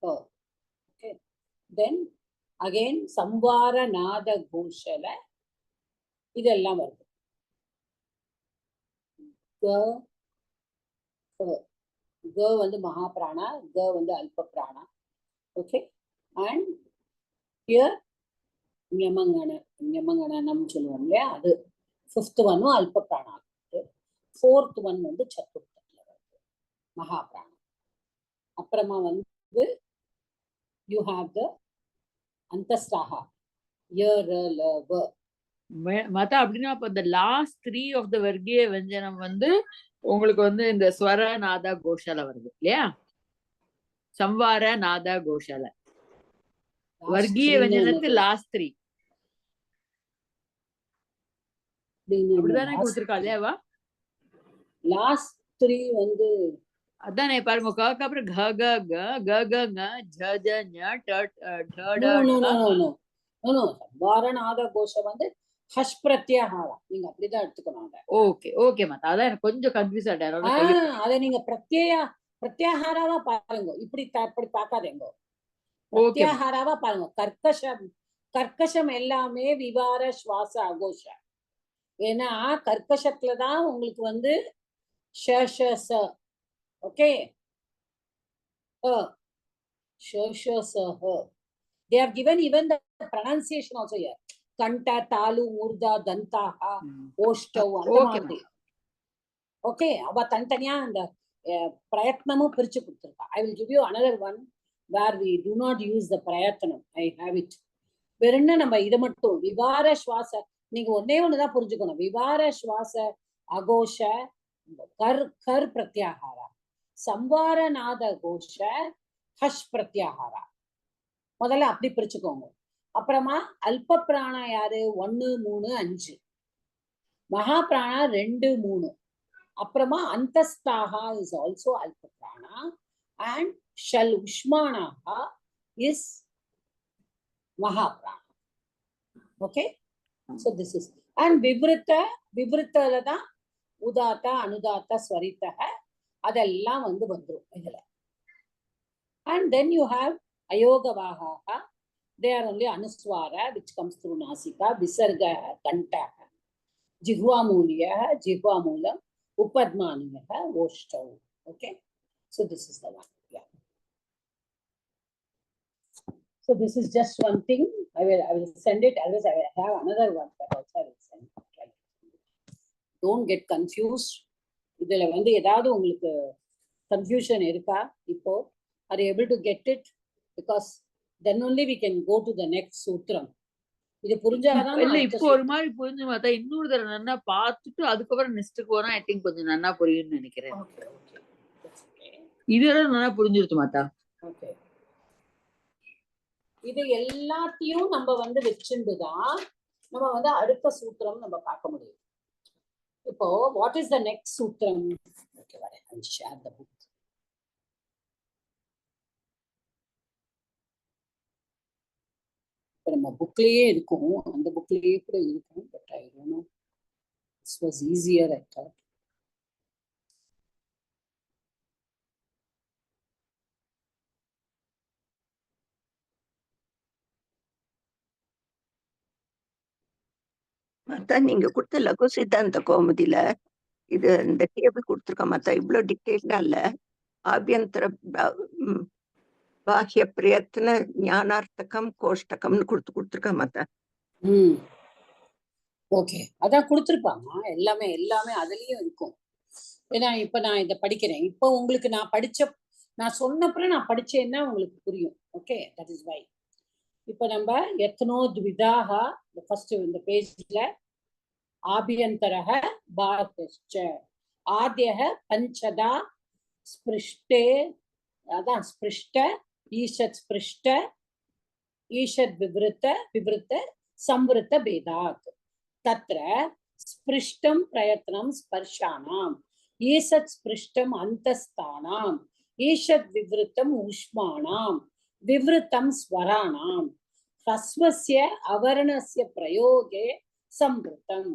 ஓகே. தென் அகைன் சம்வார நாத கோஷல இதெல்லாம் வருது. க வந்து மகா பிராணா, க வந்து அல்ப பிராணா. ஓகே, அண்ட் ஹியர் ஞமங்கணனம் சொல்லுவோம் இல்லையா, அது 5th ஒன்னும் அல்ப பிராணா. 4th ஒன் வந்து சத்துர்த்தத்துல வருது, மகா பிராணா. அப்புறமா வந்து யூ ஹாவ் த அந்தஸ்தாஹா, மாதா. அப்படின்னா அப்ப the last 3 of the வர்க்கிய வெஞ்சனம் வந்து உங்களுக்கு வந்து இந்த ஸ்வர நாத கோஷால வருது இல்லையா? சம்வார நாத கோஷால. Last வர்க்கீய three வஞ்சனத்து என்னது? லாஸ்ட் 3 அப்படின்னு அப்படிதானே last கொடுத்திருக்கா three. இல்லையாவா? Last 3 வந்து அதானே பாருங்க, க அப்புறம் க க க க க ங ஜ ஜ ஞ ட ட ட no no ட. no no no no no சம்பாரநாத கோஷம் வந்து ஹஷ் பிரத்யாகாரா. நீங்க அப்படிதான் எடுத்துக்கணும் அத. ஓகே ஓகே மாதா, அதான் எனக்கு கொஞ்சம் கன்ஃபியூஸ் ஆயிட்டாரு. அத நீங்க பிரத்யாகாராவா பாருங்க. இப்படி பார்க்காதீங்க. ஓகே பிரத்யாகாராவா பாருங்க. கர்க்கஷம் எல்லாமே விவார சுவாச அகோஷ. ஏன்னா கர்க்கஷத்துலதான் உங்களுக்கு வந்து okay they are given even the pronunciation also here. Kanta, talu, murda, dantaha, oshtav அந்த மாதிரி. ஓகே, அவ தனித்தனியா அந்த பிரயத்னமும் பிரிச்சு கொடுத்திருக்கா. I will give you another one where we do not use the பிரயத்னம். I have it. வேற என்ன, நம்ம இதை மட்டும் விவார சுவாச, நீங்க ஒண்ணுதான் புரிஞ்சுக்கணும். விவார சுவாச அகோஷ கர் பிரத்யாகாரா, சம்வாரநாத கோஷ ஹஷ் பிரத்யாகாரா. முதல்ல அப்படி பிரிச்சுக்கோங்க. அப்புறமா அல்ப பிராணா யாரு? 1 3 5, மகா பிராணா 2 3. அப்புறமா அந்தஸ்தாகா இஸ் ஆல்சோ அல்ப பிராணா அண்ட் ஷல் உஷ்மானாகா இஸ் மகா பிராணா. Okay, so this is and விவருத்தல தான் உதாத்த அனுதாத்த ஸ்வரித்தக அதெல்லாம் வந்து வந்துரும் இதுல. And then you have ayogavaha, they are only anuswara which comes through nasika, visarga kanta, jihva moolam, upadmaniya oshtav. Okay, so this is the one. Yeah, so this is just one thing. I will send it. Otherwise I will have another one that also I will send. Don't get confused. இதுல வந்து ஏதாவது உங்களுக்கு confusion இருக்கா? இப்போ are you able to get it? Because then only we can go to the next sutram. இது புரிஞ்சாதான் இல்ல, இப்போ ஒரு மாதிரி புரிஞ்சு மாத்தா. இன்னொரு தடவை நல்லா பார்த்துட்டு அதுக்கப்புறம் நெக்ஸ்ட்டுக்கு போனா ஐ திங்க் கொஞ்சம் நல்லா புரியும்னு நினைக்கிறேன். இதெல்லாம் நல்லா புரிஞ்சிருச்சு மாத்தா. ஓகே, இது எல்லாத்தையும் நம்ம வந்து வச்சுட்டுதான் நம்ம வந்து அடுத்த சூத்திரம் நம்ம பார்க்க முடியும். இப்போ வாட் இஸ் த நெக்ஸ்ட் சூத்திரம்? ஓகே, வரேன். I will share the book. நம்ம புக்லயே இருக்கும், அந்த புக்லயே கூட இருக்கும். But I don't know, this was easier I thought. அதான் நீங்க கொடுத்த லகு சித்தாந்த கோமுதியில இது இந்த டேபிள் கொடுத்துருக்க மாத்தா. இவ்வளவு டிக்டேட்டா இல்ல. ஆபியந்தர பாஹ்ய பிரயத்ன ஞானார்த்தகம் கோஷ்டகம்னு கொடுத்துருக்க மாத்தா. ஓகே, அதான் கொடுத்துருப்பாங்க. எல்லாமே அதுலயும் இருக்கும். ஏன்னா இப்ப நான் இதை படிக்கிறேன். இப்போ உங்களுக்கு நான் சொன்னப்புறம் நான் படிச்சேன்னா உங்களுக்கு புரியும். Okay, that is why. இப்ப நம்ம எத்தனோ த்விதாக ஃபர்ஸ்ட் இந்த பேஜ்ல ஆபியந்தரஹ பாஹ்யச்ச ஆத்யஹ பஞ்சதா ஸ்பிருஷ்டே, அதான் ஸ்பிருஷ்ட ஈஷத் ஸ்பிருஷ்ட ஈஷத் விவருத்த சம்வருத்த பேதாத் தத்ர ஸ்பிருஷ்டம் பிரயத்னம் ஸ்பர்ஷானாம் ஈஷத் ஸ்பிருஷ்டம் அந்தஸ்தானாம் ஈஷத் விவருத்தம் ஊஷ்மானாம் விவருத்தம் ஸ்வரானாம் ஹஸ்வஸ்ய அவர்ணஸ்ய பிரயோகே சம்வருத்தம்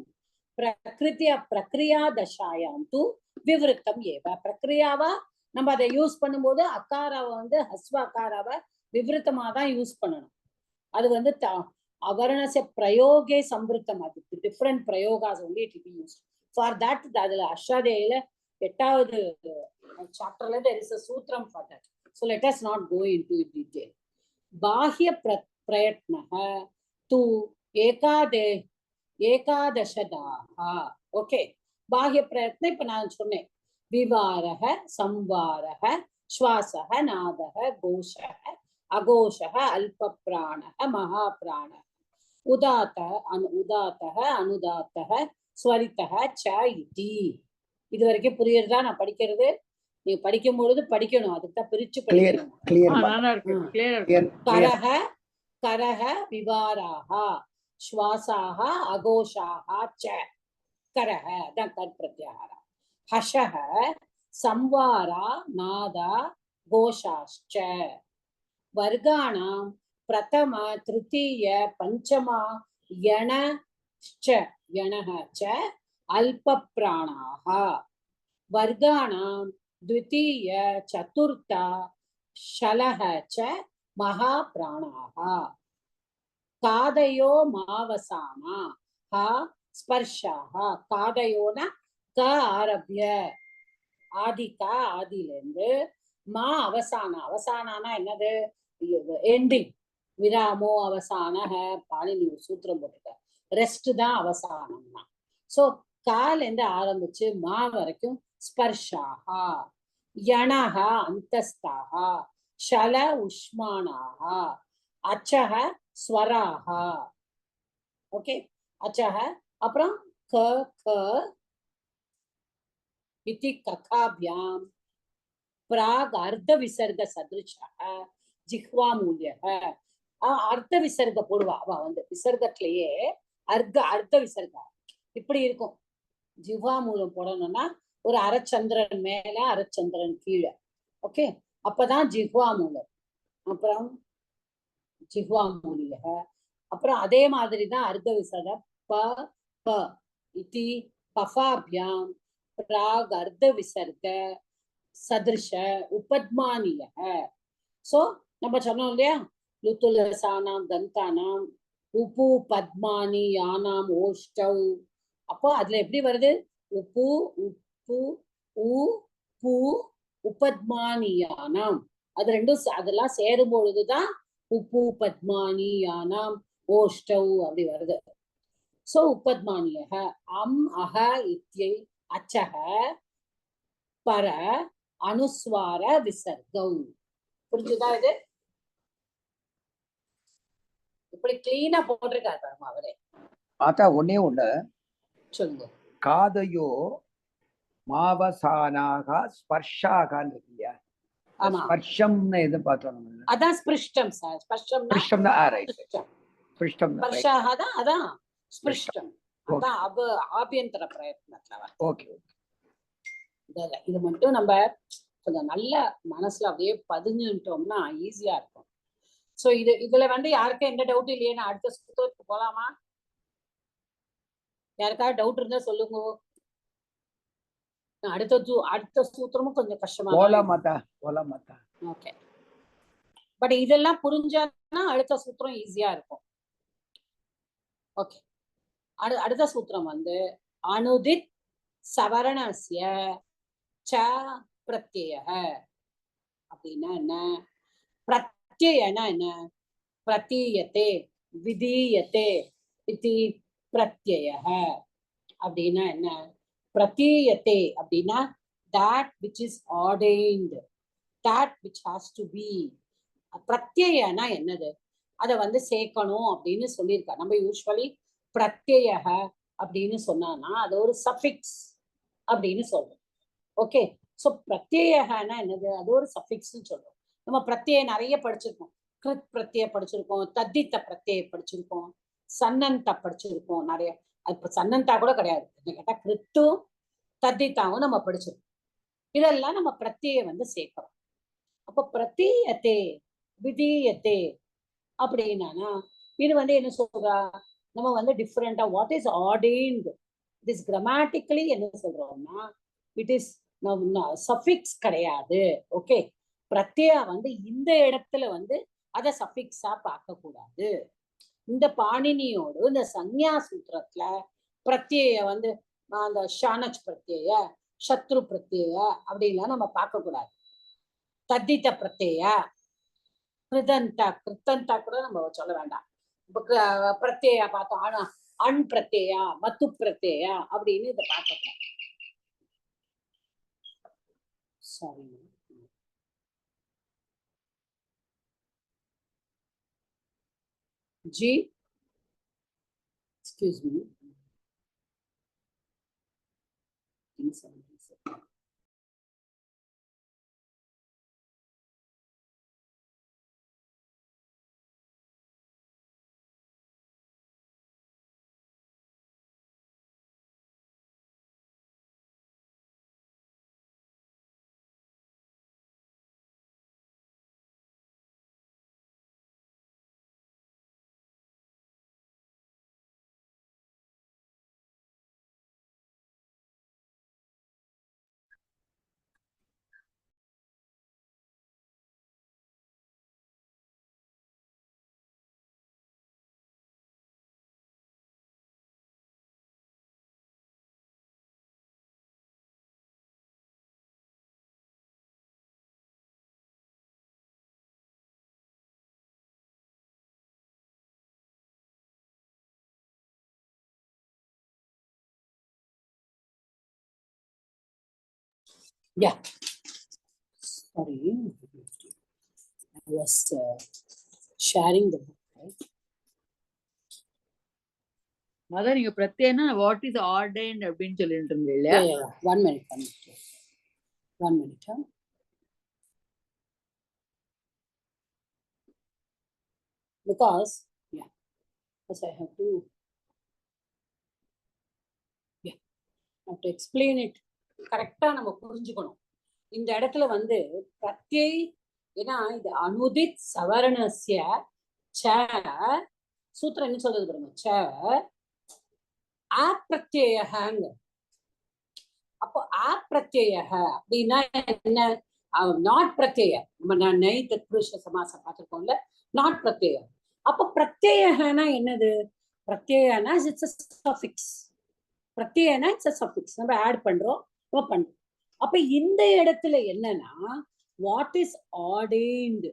பிரக்ரியா தசாயாம் து விவருத்தம் ஏவ. பிரக்ரியாவா நம்ம அதை யூஸ் பண்ணும்போது அக்காராவை வந்து ஹஸ்வ அக்காராவை விவருத்தமா தான் யூஸ் பண்ணணும். அது வந்து அவர்ணஸ்ய பிரயோகே சம்வருத்தம். அது டிஃப்ரெண்ட் பிரயோகாஸ் only it be used for that. அதுல அஷ்டாதேயில 8வது சாப்டர்ல there is a சூத்திரம் for that. So let us not go into detail. Bahya prayatnaha tu ekadashadaha. Okay, bahya prayatna இப்ப நான் சொன்னேன். விவாரஹ சம்வாரஹ ஸ்வாசஹ நாதஹ கோஷஹ அகோஷஹ அல்ப பிராணஹ மகா பிராணஹ உதாத்தஹ அனுதாத்தஹ ஸ்வரித்தஹ ச இதி. இது வரைக்கும் புரியுறதா நான் படிக்கிறது? நீங்க படிக்கும் பொழுது படிக்கணும், அதுக்கு தான் பிரிச்சு கிளியர் படிக்கணும். கிளியர் நல்லா இருக்கு, ம். கிளியரா இருக்கு. கிளியர் கிளியர் கரஹ கரஹ விவாராக ஸ்வாசாக அகோஷாக ச கரஹ அதான் கர் பிரத்யாகாரம். ஹஷஹ சம்வாரா நாதா கோஷாஷ்ச வர்காணாம் பிரதம திருத்தீய பஞ்சமா யணச்ச யணஹ ச அல்ப பிராணாக வர்காணாம் द्वितीय चतुर्थ शलः च महाप्राणाः कादयो मावसाना हा स्पर्शाः कादयो न क आरभ्य ஆதிக்கா ஆதியிலிருந்து மா அவசான அவசானானா என்னது எண்டிங் விராமோ அவசான பாணினி சூத்திரம் போட்டுக்க ரெஸ்ட் தான் அவசானம்னா சோ காலேருந்து ஆரம்பிச்சு மா வரைக்கும் ஸ்பர்ஷாகா யணஹ அந்தஸ்தாக ஷல உஷ்மானாக அச்சஹ ஸ்வராக ஓகே அச்சஹ அப்புறம் க க इति कथाभ्यां प्राग अर्ध विसर्ग सदृशः जिह्वा मूल्यः अर्ध विसर्ग போடுவா அவ வந்து விசர்கத்திலேயே அர்த்த விசர்க இப்படி இருக்கும். ஜிஹ்வா மூலம் போடணும்னா ஒரு அரைச்சந்திரன் மேல அரைச்சந்திரன் கீழே ஓகே அப்பதான் ஜிஹ்வா மூலம். அப்புறம் ஜிஹ்வா மூலிய அப்புறம் அதே மாதிரிதான் அர்த்த விசர்க ப ப இதி கஃபாபியாம் प्राग अर्ध विसर्ग सदृश उपद्मानीय सो நம்ம சொன்னோம் இல்லையா லுத்துலசானாம் தந்தானாம் உப்பு பத்மானி யானாம் ஓஷ்டவ் அப்போ அதுல எப்படி வருது உப்பு உப்பு உ பூ உபத்மானி யானாம் அது ரெண்டும் அதெல்லாம் சேரும் பொழுதுதான் உப்பு பத்மானி யானாம் ஓஷ்டவ் அப்படி வருது. சோ உபத்மானிய அம் அஹ இத்யை அச்சக பர அனுஸ்வார விசர்க்கம். புரிஞ்சுதா? இது இப்படி கிளீனா போட்டிருக்காரு பாருமா அவரே. பார்த்தா ஒன்னே ஒண்ணு சொல்லுங்க. காதையோ மாவசானாக ஸ்பர்ஷாகான்னு இருக்கு இல்லையா? ஆமா ஸ்பர்ஷம்னு எது பார்த்தோம் நம்ம? அதான் ஸ்பிருஷ்டம் சார். ஸ்பர்ஷம்னா ஸ்பிருஷ்டம் தான். ரைட் ஸ்பிருஷ்டம் தான். ஸ்பர்ஷாக தான் அதான் ஸ்பிருஷ்டம். Okay. அதான் ஆபியந்தர பிரயத்னத்துல ஓகே இது மட்டும் நம்ம கொஞ்சம் நல்ல மனசுல அப்படியே பதிஞ்சுட்டோம்னா ஈஸியா இருக்கும். சோ இதுல வந்து யாருக்கும் எந்த டவுட் இல்லையே? நான் அடுத்த சூத்திரத்துக்கு போலாமா? யாருக்காவது டவுட் இருந்தா சொல்லுங்க. அடுத்த சூத்திரமும் கொஞ்சம் கஷ்டமா போலாமாத்தா. ஓகே பட் இதெல்லாம் புரிஞ்சான்னா அடுத்த சூத்திரம் ஈஸியா இருக்கும். ஓகே அடுத்த சூத்திரம் வந்து அனுதித் சவரணஸ்ய ச பிரத்யய அப்படின்னா என்ன? பிரத்யயனா என்ன? பிரதீயத்தே விதீயத்தே இதி பிரத்யய அப்படின்னா என்ன? பிரதீயத்தே அப்படின்னா that which is ordained, that which has to be. பிரத்யயனா என்னது? அதை வந்து சேர்க்கணும் அப்படின்னு சொல்லியிருக்கா. நம்ம யூஸ்வலி பிரத்யய அப்படின்னு சொன்னான்னா அது ஒரு சஃபிக்ஸ் அப்படின்னு சொல்றோம். ஓகே சோ பிரத்யயனா என்னது? அது ஒரு சஃபிக்ஸ்ன்னு சொல்றோம். நம்ம பிரத்யய நிறைய படிச்சிருக்கோம். கிருத் பிரத்யய படிச்சிருக்கோம், தத்தித்த பிரத்யய படிச்சிருக்கோம், சன்னந்தா படிச்சிருக்கோம் நிறைய. அது சன்னந்தா கூட கிடையாது கேட்டா கிருத்தும் தத்தித்தாவும் நம்ம படிச்சிருக்கோம். இதெல்லாம் நம்ம பிரத்யய வந்து சேர்க்கிறோம். அப்போ பிரதீயத்தே விதீயத்தே அப்படின்னா இது வந்து என்ன சொல்றா? நம்ம வந்து டிஃப்ரெண்டா வாட் இஸ் ஆர்டெயின்ட் திஸ் கிராமட்டிக்கலி என்ன சொல்றோம்னா இட் இஸ் சஃபிக்ஸ் கிடையாது. ஓகே பிரத்யா வந்து இந்த இடத்துல வந்து அதை சஃபிக்ஸா பார்க்க கூடாது. இந்த பாணினியோடு இந்த சன்யா சூத்திரத்துல பிரத்யய வந்து அந்த ஷானச் பிரத்யய சத்ரு பிரத்யய அப்படின்லாம் நம்ம பார்க்க கூடாது. தத்தித்த பிரத்யய கிருத்தந்தா கூட நம்ம சொல்ல வேண்டாம். பிரத்யயா பார்த்தோம். ஆனா அண் பிரத்யா மத்து பிரத்யா அப்படின்னு இதை பார்க்க sorry G excuse me Yeah. Sorry, I was sharing the book, right? அதான் நீங்க பிரத்யேகம்னா வாட் இஸ் ஆர்டைன்ட் அப்படின்னு சொல்லிட்டு இருந்தீங்க இல்லையா? Yeah. 1 minute. 1 minute. Huh? Because I have to explain it கரெக்டா நம்ம புரிஞ்சுக்கணும். இந்த இடத்துல வந்து பிரத்யய், ஏன்னா இது அனுதித் சவரணஸ்ய ச சூத்திரம் என்ன சொல்றது பாருங்க, ச அப்பிரத்யயங்க. அப்போ அப்பிரத்யய அப்படின்னா என்ன? நாட் பிரத்யய. நம்ம நை தத்புருஷ சமாசம் பார்த்திருக்கோம்ல, நாட் பிரத்யய. அப்ப பிரத்யயனா என்னது? பிரத்யயனா இட்ஸ் a suffix. பிரத்யயனா இட்ஸ் a suffix. நம்ம ஆட் பண்றோம், நம்ம பண்றோம். அப்ப இந்த இடத்துல என்னன்னா வாட் இஸ் ஆர்டைன்டு,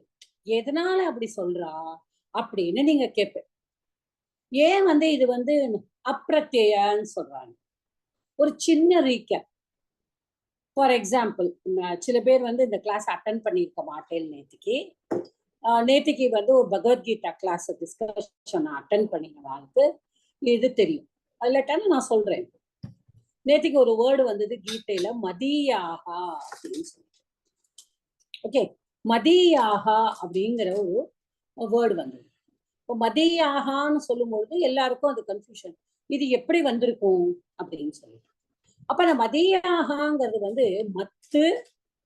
எதனால அப்படி சொல்றா அப்படின்னு நீங்க கேட்பேன். ஏன் வந்து இது வந்து அப்பிரத்யன்னு சொல்றாங்க? ஒரு சின்ன ரீகேப். ஃபார் எக்ஸாம்பிள், சில பேர் வந்து இந்த கிளாஸ் அட்டன் பண்ணியிருக்க மாட்டேன். நேத்திக்கு வந்து ஒரு பகவத்கீதா கிளாஸ் டிஸ்கஷன் அட்டன் பண்ணினவாளுக்கு இது தெரியும். அதுலட்டான நான் சொல்றேன். நேத்திக்கு ஒரு வேர்டு வந்தது கீதையில, மதியாகா அப்படின்னு சொல்லிட்டு. ஓகே, மதியாகா அப்படிங்கிற ஒரு வேர்டு வந்தது. இப்போ மதியாகான்னு சொல்லும்பொழுது எல்லாருக்கும் அது கன்ஃபியூஷன், இது எப்படி வந்திருக்கும் அப்படின்னு சொல்லிட்டு. அப்ப நான் மதியாகாங்கிறது வந்து மத்து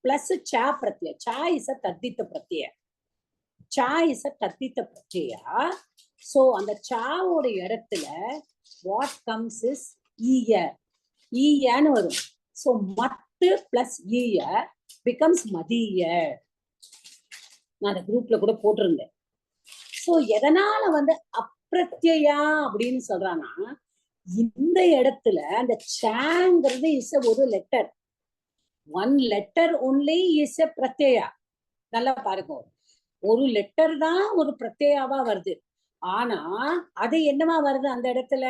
பிளஸ் சா பிரத்ய. சா இஸ் அ தத்தித்த பிரத்ய. சா இஸ் அ தத்தித்த பிரத்யா. சோ அந்த சாவோட இடத்துல வாட் கம்ஸ் இஸ் ஈய. ஈயன்னு வரும். சோ மத்து பிளஸ் ஈய பிகம்ஸ் மதிய. நான் அந்த குரூப்ல கூட போட்டிருந்தேன். சோ எதனால வந்து அப்பிரத்யா அப்படின்னு சொல்றான்னா, இந்த இடத்துல அந்த சாங்கிறது இஸ் ஒரு letter. 1 letter only is a பிரத்யா. நல்லா பாருங்க, ஒரு லெட்டர் தான் ஒரு பிரத்யாவா வருது. ஆனா அது என்னவா வருது? அந்த இடத்துல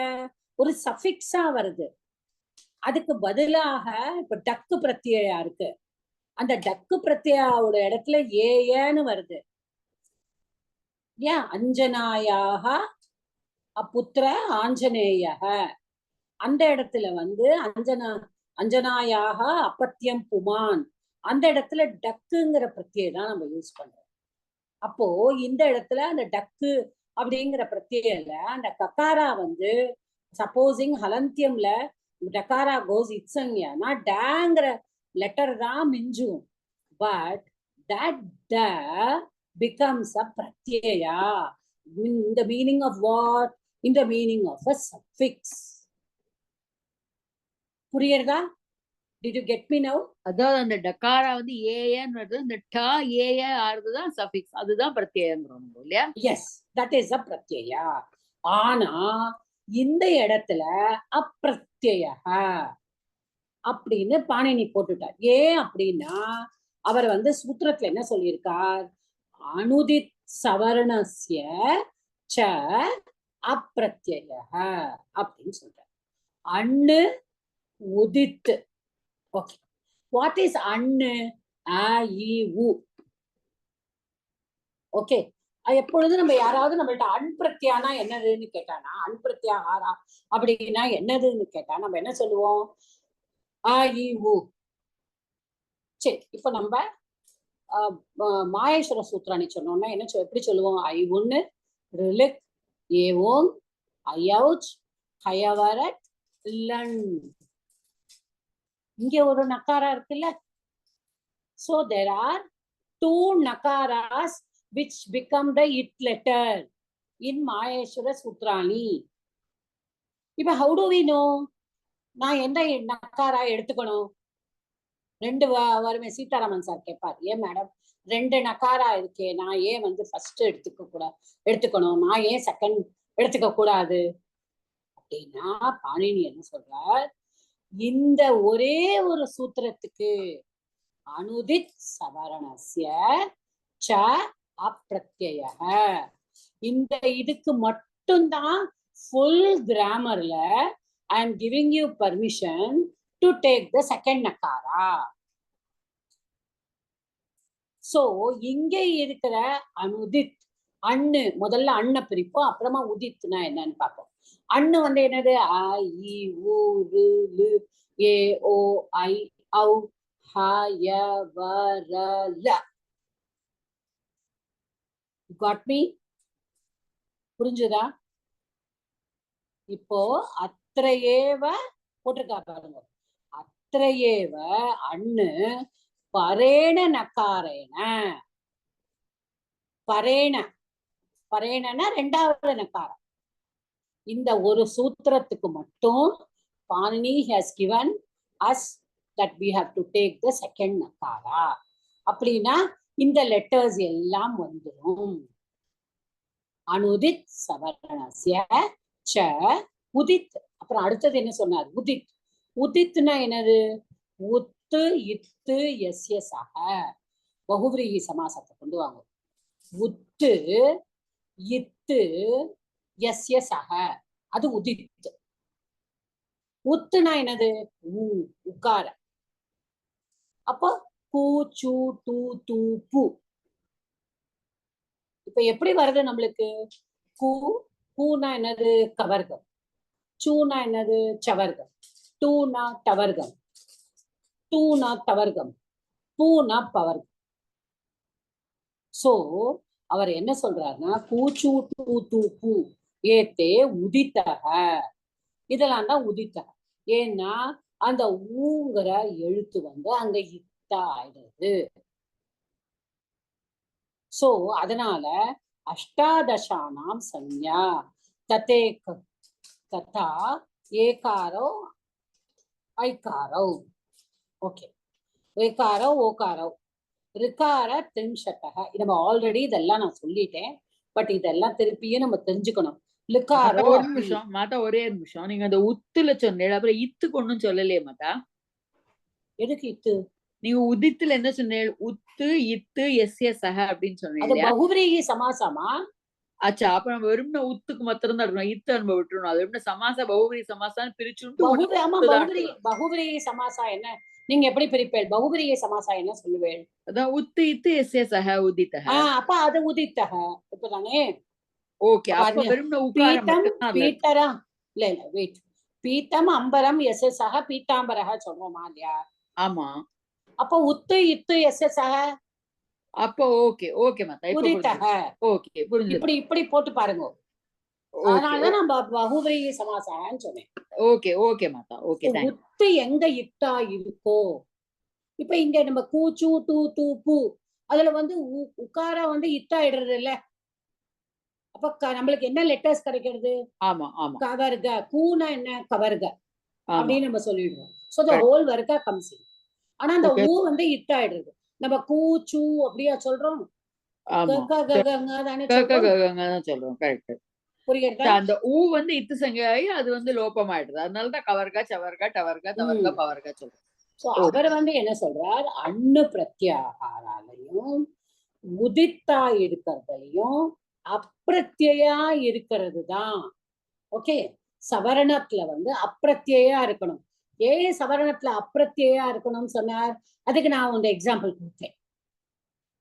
ஒரு சஃபிக்ஸா வருது. அதுக்கு பதிலாக இப்ப டக்கு பிரத்யா இருக்கு. அந்த டக்கு பிரத்யாவோட இடத்துல ஏன்னு வருது. ஏன்? அஞ்சனாயாக அப்புத்திர ஆஞ்சநேயக. அந்த இடத்துல வந்து அஞ்சனாயாக அப்பத்தியம் புமான். அந்த இடத்துல டக்குங்கிற பிரத்யை தான் நம்ம யூஸ் பண்றோம். அப்போ இந்த இடத்துல அந்த டக்கு அப்படிங்கிற பிரத்யல அந்த கக்காரா வந்து சப்போசிங் ஹலந்தியம்ல டக்காரா கோஸ் இட்சங்யானா டேங்கிற லெட்டர் தான் மிஞ்சும். பட் தட் ட becomes a pratyaya in the meaning of what? In the meaning of a suffix. புரியுறதா? Did you get me now? அதாவது அந்த டக்காரா வந்து ஏன்னு வருது, இந்த ட ஏய ஆறுதுதான் சஃபிக்ஸ், அதுதான் பிரத்யேகங்கிறோம் இல்லையா? Yes, that is a pratyaya. ஆனா இந்த இடத்துல அப்பிரத்யய அப்படின்னு பாணினி போட்டுட்டார். ஏன் அப்படின்னா அவர் வந்து சூத்திரத்துல என்ன சொல்லியிருக்கார்? அனுதித் சவர்ணஸ்ய ச அப்பிரத்யய அப்படின்னு சொல்றார். அண்ணு உதித்து. ஓகே, வாட் இஸ் அண்ணு? அ இ உ. ஓகே, எப்பொழுது நம்ம யாராவது நம்மள்ட்ட அன்பிரத்யானா என்னதுன்னு கேட்டானா, அன்பிரத்யாகாரா அப்படின்னா என்னதுன்னு கேட்டா நம்ம என்ன சொல்லுவோம்? அ இ உ. சரி, இப்ப நம்ம மாயேஸ்வர சூத்திராணி சொன்னோம்னா என்ன எப்படி சொல்லுவோம்? ஐ ஒன்னு ரிலிக் ஏவோங் ஐயவுச் ஹயவரட் லன். இங்க ஒரு நக்காரா இருக்குல்ல. So there are 2 nakaras which become the it letter in Maheshwara Sutrani. இப்ப how do we know? நான் எந்த நக்காரா எடுத்துக்கணும்? 2 வருமே. சீதாராமன் சார் கேட்பார், ஏன் மேடம் 2 நக்காரா இருக்கே, நான் ஏன் வந்து ஃபர்ஸ்ட் எடுத்துக்கணும், நான் ஏன் செகண்ட் எடுத்துக்க கூடாது அப்படின்னா, பாணினி என்ன சொல்றார்? இந்த ஒரே ஒரு சூத்திரத்துக்கு அனுதித் சவரணஸ்ய ச அப்பிரத்யய, இந்த இதுக்கு மட்டும்தான் full கிராமர்ல I am giving you permission to take the second nakara. So இங்க இருக்கிற அனுதித் அண்ணு, முதல்ல அண்ண பிரிப்போம், அப்புறமா உதித்னா என்னன்னு பார்ப்போம். அண்ணு வந்து என்னது? அ இ உ ரு லு ஏ ஓ ஐ ஔ ஹ ய வ ர ல. Got me? புரிஞ்சுதா? இப்போ அத்ரயேவ போட்டிருக்கா பாருங்க. அத்ரயேவ அண்ணு பரேண நக்காரேன. பரேண, பரேணனா ரெண்டாவது நக்காரம். இந்த ஒரு சூத்திரத்துக்கு மட்டும் Panini has given us that we have to take the second nakara. அப்படின்னா இந்த லெட்டர்ஸ் எல்லாம் வந்துடும். அனுதித் சவரணஸ்ய ச உதித். அப்புறம் அடுத்தது என்ன சொன்னார்? உதித். உதித்னா என்னது? உத்து இத்து எஸ்ய சக. பகுவிரீகி சமாசத்தை கொண்டு வாங்க. உத்து இத்து எஸ்ய சக, அது உதித். உத்துனா என்னது? உக்கார. அப்போ பூ சூ டூ தூ பூ. இப்ப எப்படி வருது நம்மளுக்கு? கூ, பூனா என்னது? கவர்கம். சூனா என்னது? சவர்கம். டூனா டவர்கம். டூனா தவர்கம். பூனா பவர்கம். சோ அவர் என்ன சொல்றாருன்னா, கூச்சூ டூ தூ பூ ஏத்தே உதித்தக. இதெல்லாம் தான் உதித்தக. ஏன்னா அந்த ஊங்கிற எழுத்து வந்து அங்க இத்தா ஆயிடுது. சோ அதனால அஷ்டாதசானாம் சன்யா ததே ததா ஏகாரோ ஐகாரோ. ஓகே, ஏகாரோ ஓகாரோ ரிகார திரிம்சதக. நம்ம ஆல்ரெடி இதெல்லாம் நான் சொல்லிட்டேன், பட் இதெல்லாம் திருப்பியும் நம்ம தெரிஞ்சுக்கணும். லிகாரோ ஒரு நிமிஷம் மாதா, ஒரே நிமிஷம். நீங்க அந்த உத்துல சொன்னீங்க, அப்புறம் இத்துக்கு ஒண்ணும் சொல்லலையே மாதா. எதுக்கு இத்து? நீங்க உதித்துல என்ன சொன்னீங்க? உத்து இத்து எஸ்ய சக அப்படின்னு சொன்னீங்க அது இல்லையா? பகுவிரீகி சமாசமா? ஆச்சா, அப்ப நம்ம வெறும்னா உத்துக்கு மாத்திரம் தான் இருக்கணும், இத்து நம்ம விட்டுறணும். அது வெறும்னா சமாசா பகுவிரி சமாசான்னு பிரிச்சுட்டு ஆமா, பகுவிரீகி சமாசா என்ன நீங்க எப்படி பிரிப்பேன்? பகுவிரீகி சமாசா என்ன சொல்லுவேன்? அதான் உத்து இத்து எஸ்ய சக உதித்தக. அப்ப அது உதித்தக இப்பதானே. ஓகே, அப்ப வெறும்னா உக்காரம் பீத்தம் மட்டும்தான். பீட்டரா இல்ல இல்ல வெயிட். பீத்தம் அம்பரம் எஸ் சக பீத்தாம்பரக சொல்றோமா இல்லையா? ஆமா. அப்ப உத்து இத்து எஸ் சக அப்போ ஓகே ஓகே மாதா, உதித்தக. ஓகே புரிஞ்சு. இப்படி இப்படி போட்டு பாருங்க. அதனாலதான் நம்ம பகுவிரீகி சமாசான்னு சொன்னேன். ஓகே ஓகே மாதா, ஓகே. உத்து எங்க இட்டா இருக்கோ, இப்ப இங்க நம்ம கூச்சு டூ தூ பூ அதுல வந்து உக்காரா வந்து இட்டா இடுறது இல்ல. அப்ப நம்மளுக்கு என்ன லெட்டர்ஸ் கிடைக்கிறது? ஆமா ஆமா. கவர்க. கூனா என்ன? கவர்க அப்படின்னு நம்ம சொல்லிடுறோம். சோ த Right. ஹோல் வர்க்க கம்ஸ் இன். ஆனா அந்த Okay. ஊ வந்து இட்டாயிடுறது. நம்ம கூச்சு அப்படியா சொல்றோம்? ஆமா. தானே சொல்றோம். சொல்றோம். கரெக்ட். புரியுறதா? அந்த ஊ வந்து இத்து சங்கையாயி அது வந்து லோபமாயிடுது. அதனாலதான் கவர்கா சவர்கா டவர்கா தவர்கா பவர்கா சொல்றோம். சோ அவர் வந்து என்ன சொல்றார்? அண்ணு பிரத்யாகாராலையும் உதித்தா இருக்கிறதுலையும் அப்பிரத்யா இருக்கிறது தான். ஓகே, சவரணத்துல வந்து அப்பிரத்யா இருக்கணும். ஏன் சவரணத்துல அப்பிரத்யா இருக்கணும்னு சொன்னார்? அதுக்கு நான் வந்து எக்ஸாம்பிள் கொடுத்தேன்.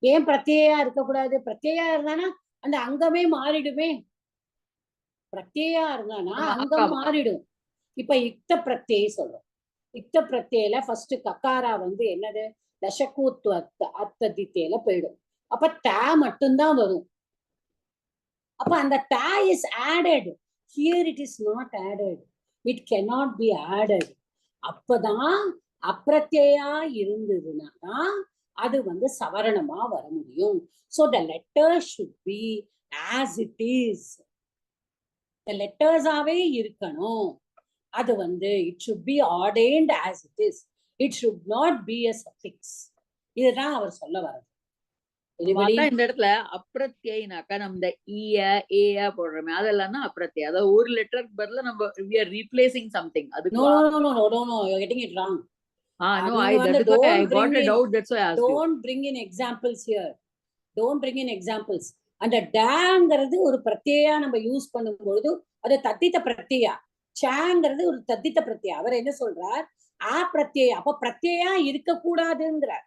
ஏன் பிரத்யா இருக்கக்கூடாது? பிரத்யா இருந்தானா அந்த அங்கமே மாறிடுமே. பிரத்யா இருந்தானா அங்கம் மாறிடும். இப்ப இக்த பிரத்யை சொல்றோம். இக்த பிரத்யில ஃபர்ஸ்ட் கக்காரா வந்து என்னது? தசகூத்து அத்ததித்தேல போயிடும். அப்ப டா மட்டும்தான் வரும். அப்ப அந்த டா is added. Here it is not added. It cannot be added. அப்பதான் அப்பிரத்யா இருந்ததுன்னா அது வந்து சவரணமா வர முடியும். So the letter should be as it is. The letters ஆவே இருக்கணும். அது வந்து it should be ordained as it is. It should not be a suffix. இதுதான் அவர் சொல்ல வர்றது. இந்த இடத்துல அப்பிரத்யினாக்கா நம்ம இந்த ஈய ஏய போடுறோமே அதெல்லாம் தான் அப்பிரத்யா. அதாவது ஒரு லெட்டருக்கு பதிலா நம்ம we are replacing something. அது No, you're getting it wrong. no, I got a doubt, that's why I asked you. Don't bring in examples here. Don't bring in examples. அந்த டாங்கிறது ஒரு பிரத்யா நம்ம யூஸ் பண்ணும்பொழுது அது தத்தித்த பிரத்யா. சாங்கிறது ஒரு தத்தித்த பிரத்யா. அவர் என்ன சொல்றார்? ஆ பிரத்யா. அப்ப பிரத்யா இருக்க கூடாதுங்கிறார்.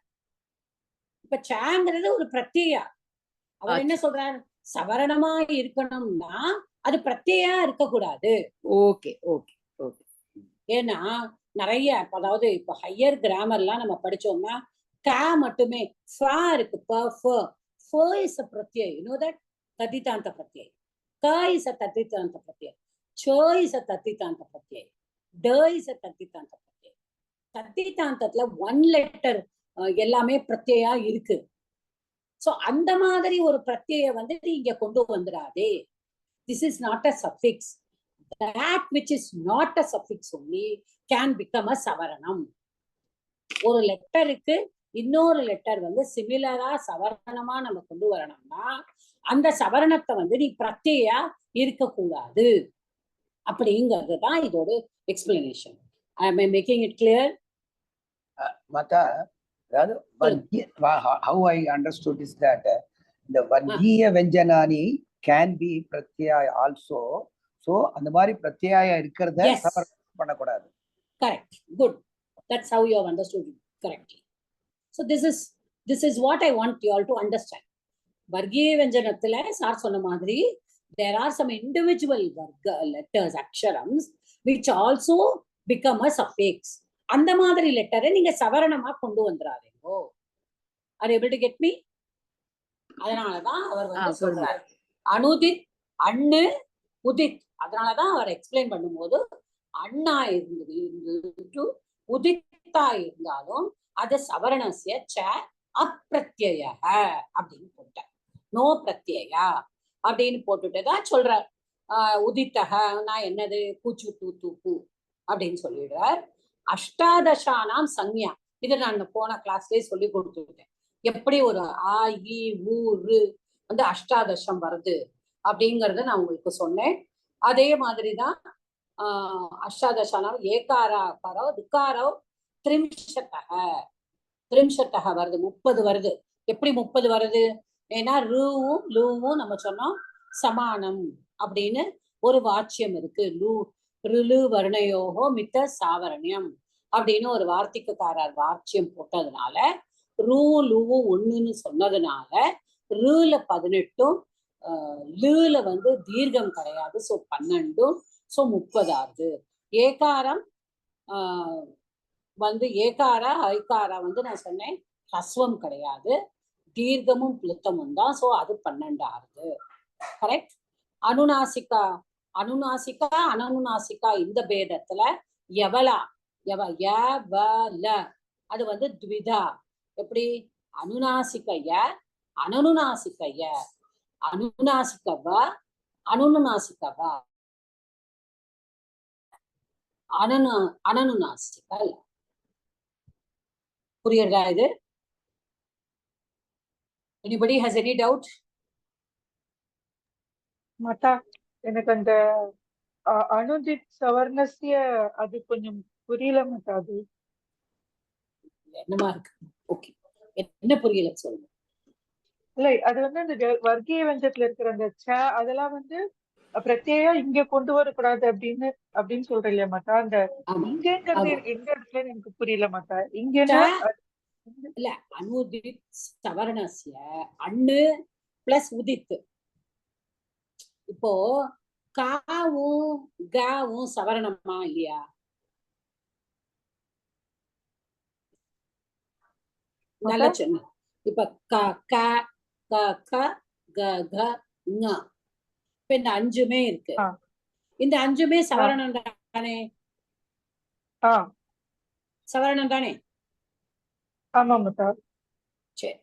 இப்ப சாங்கிறது ஒரு பிரத்யா. அவர் என்ன சொல்றாரு, சவரணமா இருக்கணும்னா அது பிரத்யா இருக்கக்கூடாது. Okay okay okay. ஏன்னா நிறைய, அதாவது இப்ப ஹையர் கிராமர்லாம் நம்ம படிச்சோம்னா கா மட்டுமே, ஃபா இருக்கு, ஃப இஸ் அ பிரத்யய், யூ நோ தட், தத்திதாந்த பிரத்யய். க இஸ் அ தத்திதாந்த பிரத்யய். ச இஸ் அ தத்திதாந்த பிரத்யய். ட இஸ் அ தத்திதாந்த பிரத்யய். தத்திதாந்தத்துல ஒன் லெட்டர் எல்லாமே பிரத்யா இருக்கு. சோ அந்த மாதிரி ஒரு பிரத்யய வந்து இங்க கொண்டு வந்துடாதே. This is not a suffix. That which is not a suffix only can become a savaranam. ஒரு லெட்டருக்கு இன்னொரு லெட்டர் வந்து சிமிலரா சவரணமா நம்ம கொண்டு வரணும்னா அந்த சவரணத்தை வந்து நீ பிரத்யா இருக்கக்கூடாது அப்படிங்கிறதுதான் இதோட explanation. Am I making it clear? Mata, அதாவது how I understood is that the Vargiya Vyanjanani can be pratyaya also. So அந்த மாதிரி பிரத்யயா இருக்கிறத சவரணம் பண்ணக்கூடாது. Correct. Good. That's how you have understood it correctly. So this is what I want you all to understand. Vargiya Vyanjanathila sir சொன்ன மாதிரி there are some individual letters, aksharams, which also become a suffix. அந்த மாதிரி லெட்டரை நீங்க சவரணமா கொண்டு வந்துறாதீங்கோ. Are you able to get me? அதனாலதான் அவர் வந்து சொல்றாரு அனுதித், அண்ணு, உதித். அதனாலதான் அவர் எக்ஸ்பிளைன் பண்ணும்போது அண்ணா இருந்து உதித்தா இருந்தாலும் அது சவரணசிய ச அப்பிரத்யய அப்படின்னு போட்டார். நோ பிரத்யா அப்படின்னு போட்டுட்டுதான் சொல்றார். உதித்தகனா என்னது, பூச்சு தூப்பு அப்படின்னு சொல்லிடுறார். அஷ்டாதசானாம் சங்யா, இதை நான் போன கிளாஸ்லயே சொல்லி கொடுத்துருக்கேன். எப்படி ஒரு ஆ இ ஊ ரு வந்து அஷ்டாதசம் வருது அப்படிங்கறத நான் உங்களுக்கு சொன்னேன். அதே மாதிரிதான் அஷ்டாதசானாம் ஏகாரா பரோ துக்காரோ திரிம்ஷத்தக வருது, 30 வருது. எப்படி 30 வருது? ஏன்னா ரூவும் லூவும் நம்ம சொன்னோம் சமானம் அப்படின்னு ஒரு வாச்சியம் இருக்கு. ருலு வர்ணயோகோ மித்த சாவரண்யம் அப்படின்னு ஒரு வார்த்திகக்காரர் வாச்சியம் போட்டதுனால ரூ லூவும் ஒண்ணுன்னு சொன்னதுனால ரூல 18, லூல வந்து தீர்க்கம் கிடையாது. சோ 12, சோ 30 ஆகுது. ஏகாரம் வந்து ஏகாரா ஐகாரா வந்து நான் சொன்னேன் ஹஸ்வம் கிடையாது, தீர்க்கமும் பிளுத்தமும் தான். சோ அது 12 ஆகுது. கரெக்ட். அனுநாசிகா அனனுநாசிகா இந்த பேதத்துல எவலா யவல அது வந்து த்விதா. எப்படி அனுநாசிகைய அனனுநாசிகைய அனுநாசிகவ அனுநாசிகவ அனனுநாசிகல். புரியுறதா இது? Anybody has any doubt? மாதா, எனக்கு அந்த அனுதித் சவர்ணஸ்ய அது கொஞ்சம் புரியல மாதா. அது என்னமா இருக்கு? ஓகே, என்ன புரியல சொல்லுங்க. இல்ல, அது வந்து அந்த வர்க்கிய வஞ்சத்துல இருக்கிற அந்த ச அதெல்லாம் வந்து பிரத்யா இங்க கொண்டு வரக்கூடாது அப்படின்னு சொல்றேன் இல்லையா மாதா. அந்த இங்கிறது எந்த இடத்துல எனக்கு புரியல மாதா. இங்கன்னா இல்ல, அனுதித் சவர்ணஸ்ய அண்ணு பிளஸ் உதித். இப்போ காவும் காவும் சவரணமா இல்லையா? நல்லா சொன்ன. இப்ப க க க க க க ங, இப்ப இந்த 5மே இருக்கு. இந்த 5மே சவரணம் தானே? சவரணம் தானே? ஆமா மாதா. சரி,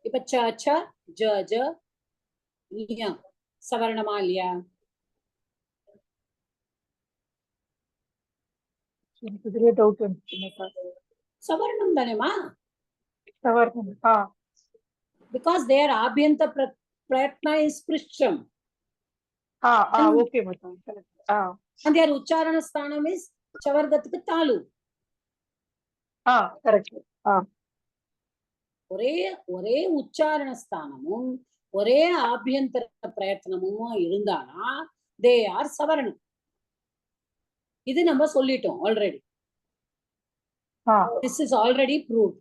இப்ப ச ச ஜ ஜ ஞ சவரணமா இல்லையா? எனக்கு இதுல டவுட் வந்துச்சு மாதா. சவரணம் தானேமா? சவர்ணம். Because their abhyanta pratna is prisham. Okay Mata. And their ucharana sthanam is chavargatka talu. Correct. ஒரே உச்சாரண ஸ்தானமும் ஒரே ஆபியந்தர பிரயத்னமும் இருந்தானா தே ஆர் சவரணம். இது நம்ம சொல்லிட்டோம் already. This is already proved.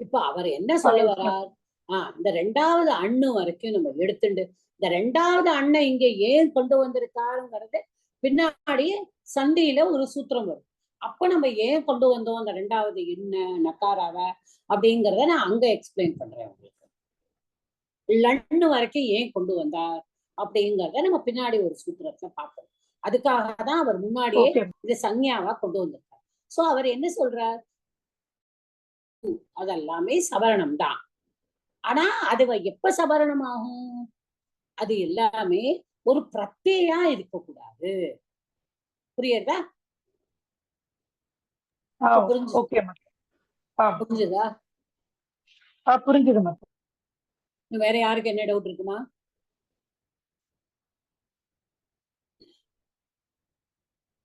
இப்ப அவர் என்ன சொல்ல வர்றார்? இந்த 2வது அண்ணு வரைக்கும் நம்ம எடுத்துண்டு இந்த 2வது அண்ணை இங்க ஏன் கொண்டு வந்திருக்காருங்கிறது பின்னாடி சந்தியில ஒரு சூத்திரம் வரும். அப்ப நம்ம ஏன் கொண்டு வந்தோம் அந்த 2வது என்ன நக்காராவ அப்படிங்கிறத நான் அங்க எக்ஸ்பிளைன் பண்றேன் உங்களுக்கு. லண்ணு வரைக்கும் ஏன் கொண்டு வந்தார் அப்படிங்கிறத நம்ம பின்னாடி ஒரு சூத்திரத்துல பார்ப்போம். அதுக்காக தான் அவர் முன்னாடியே இது சஞ்ஞாவா கொண்டு வந்திருக்கார். சோ அவர் என்ன சொல்றார்? அதெல்லாமே சவரணம் தான். ஆனா அது எப்ப சவரணம் ஆகும்? அது எல்லாமே ஒரு பிரத்யா இருக்கக்கூடாது. புரியுதா? புரிஞ்சுதா? புரிஞ்சுது. வேற யாருக்கு என்ன டவுட் இருக்குமா?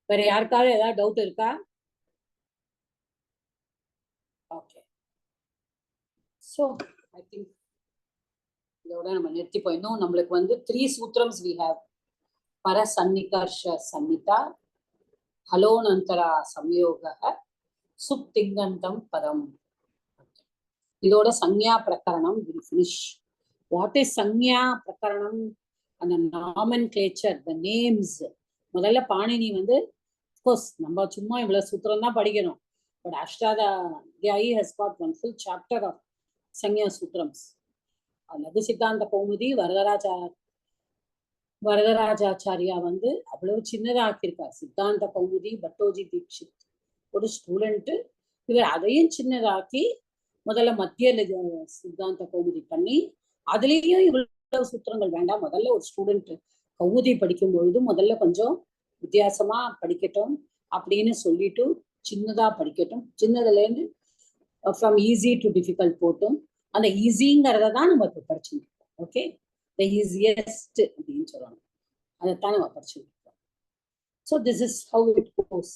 வேற யாருக்காவது ஏதாவது டவுட் இருக்கா? ஓகே. சோ ஐ திங்க் இதோட நம்ம நிறுத்தி போயிடும். நம்மளுக்கு வந்து 3 சூத்திரம்ஸ் we have. பரசன்னிகர்ஷ சன்னிதா, ஹலோனந்தரா சம்யோகः, சுப்திங்கந்தம் பதம். இதோட சஞ்ஞா பிரகரணம் will finish. What is சஞ்ஞா பிரகரணம்? அந்த நாமென்க்ளேச்சர், the names. முதல்ல பாணினி வந்து கோர்ஸ் நம்ம சும்மா இவ்வளவு சூத்திரம் தான் படிக்கணும். But Ashtadhyayi has got one full chapter of சஞ்ஞா சூத்திரம்ஸ். லகு சித்தாந்த கௌமுதி வரதராஜாச்சாரியா வந்து அவ்வளவு சின்னதா ஆக்கியிருக்கார். சித்தாந்த கௌமுதி பட்டோஜி தீட்சித் ஒரு ஸ்டூடெண்ட். இவர் அதையும் சின்னதாக்கி முதல்ல மத்திய சித்தாந்த கௌமுதி பண்ணி அதுலேயும் இவ்வளவு சூத்திரங்கள் வேண்டாம், முதல்ல ஒரு ஸ்டூடெண்ட் கௌமுதி படிக்கும் பொழுது முதல்ல கொஞ்சம் வித்தியாசமா படிக்கட்டும் அப்படின்னு சொல்லிட்டு சின்னதா படிக்கட்டும். சின்னதுல இருந்து ஃப்ரம் ஈஸி டு டிஃபிகல்ட் போட்டும் அந்த ஈஸிங்கிறத தான் நம்ம இப்போ படிச்சுட்டு இருக்கோம். ஓகே, த ஈஸியஸ்ட் அப்படின்னு சொல்லுவாங்க, அதைத்தான் நம்ம படிச்சுட்டு இருக்கோம். So this is how it goes.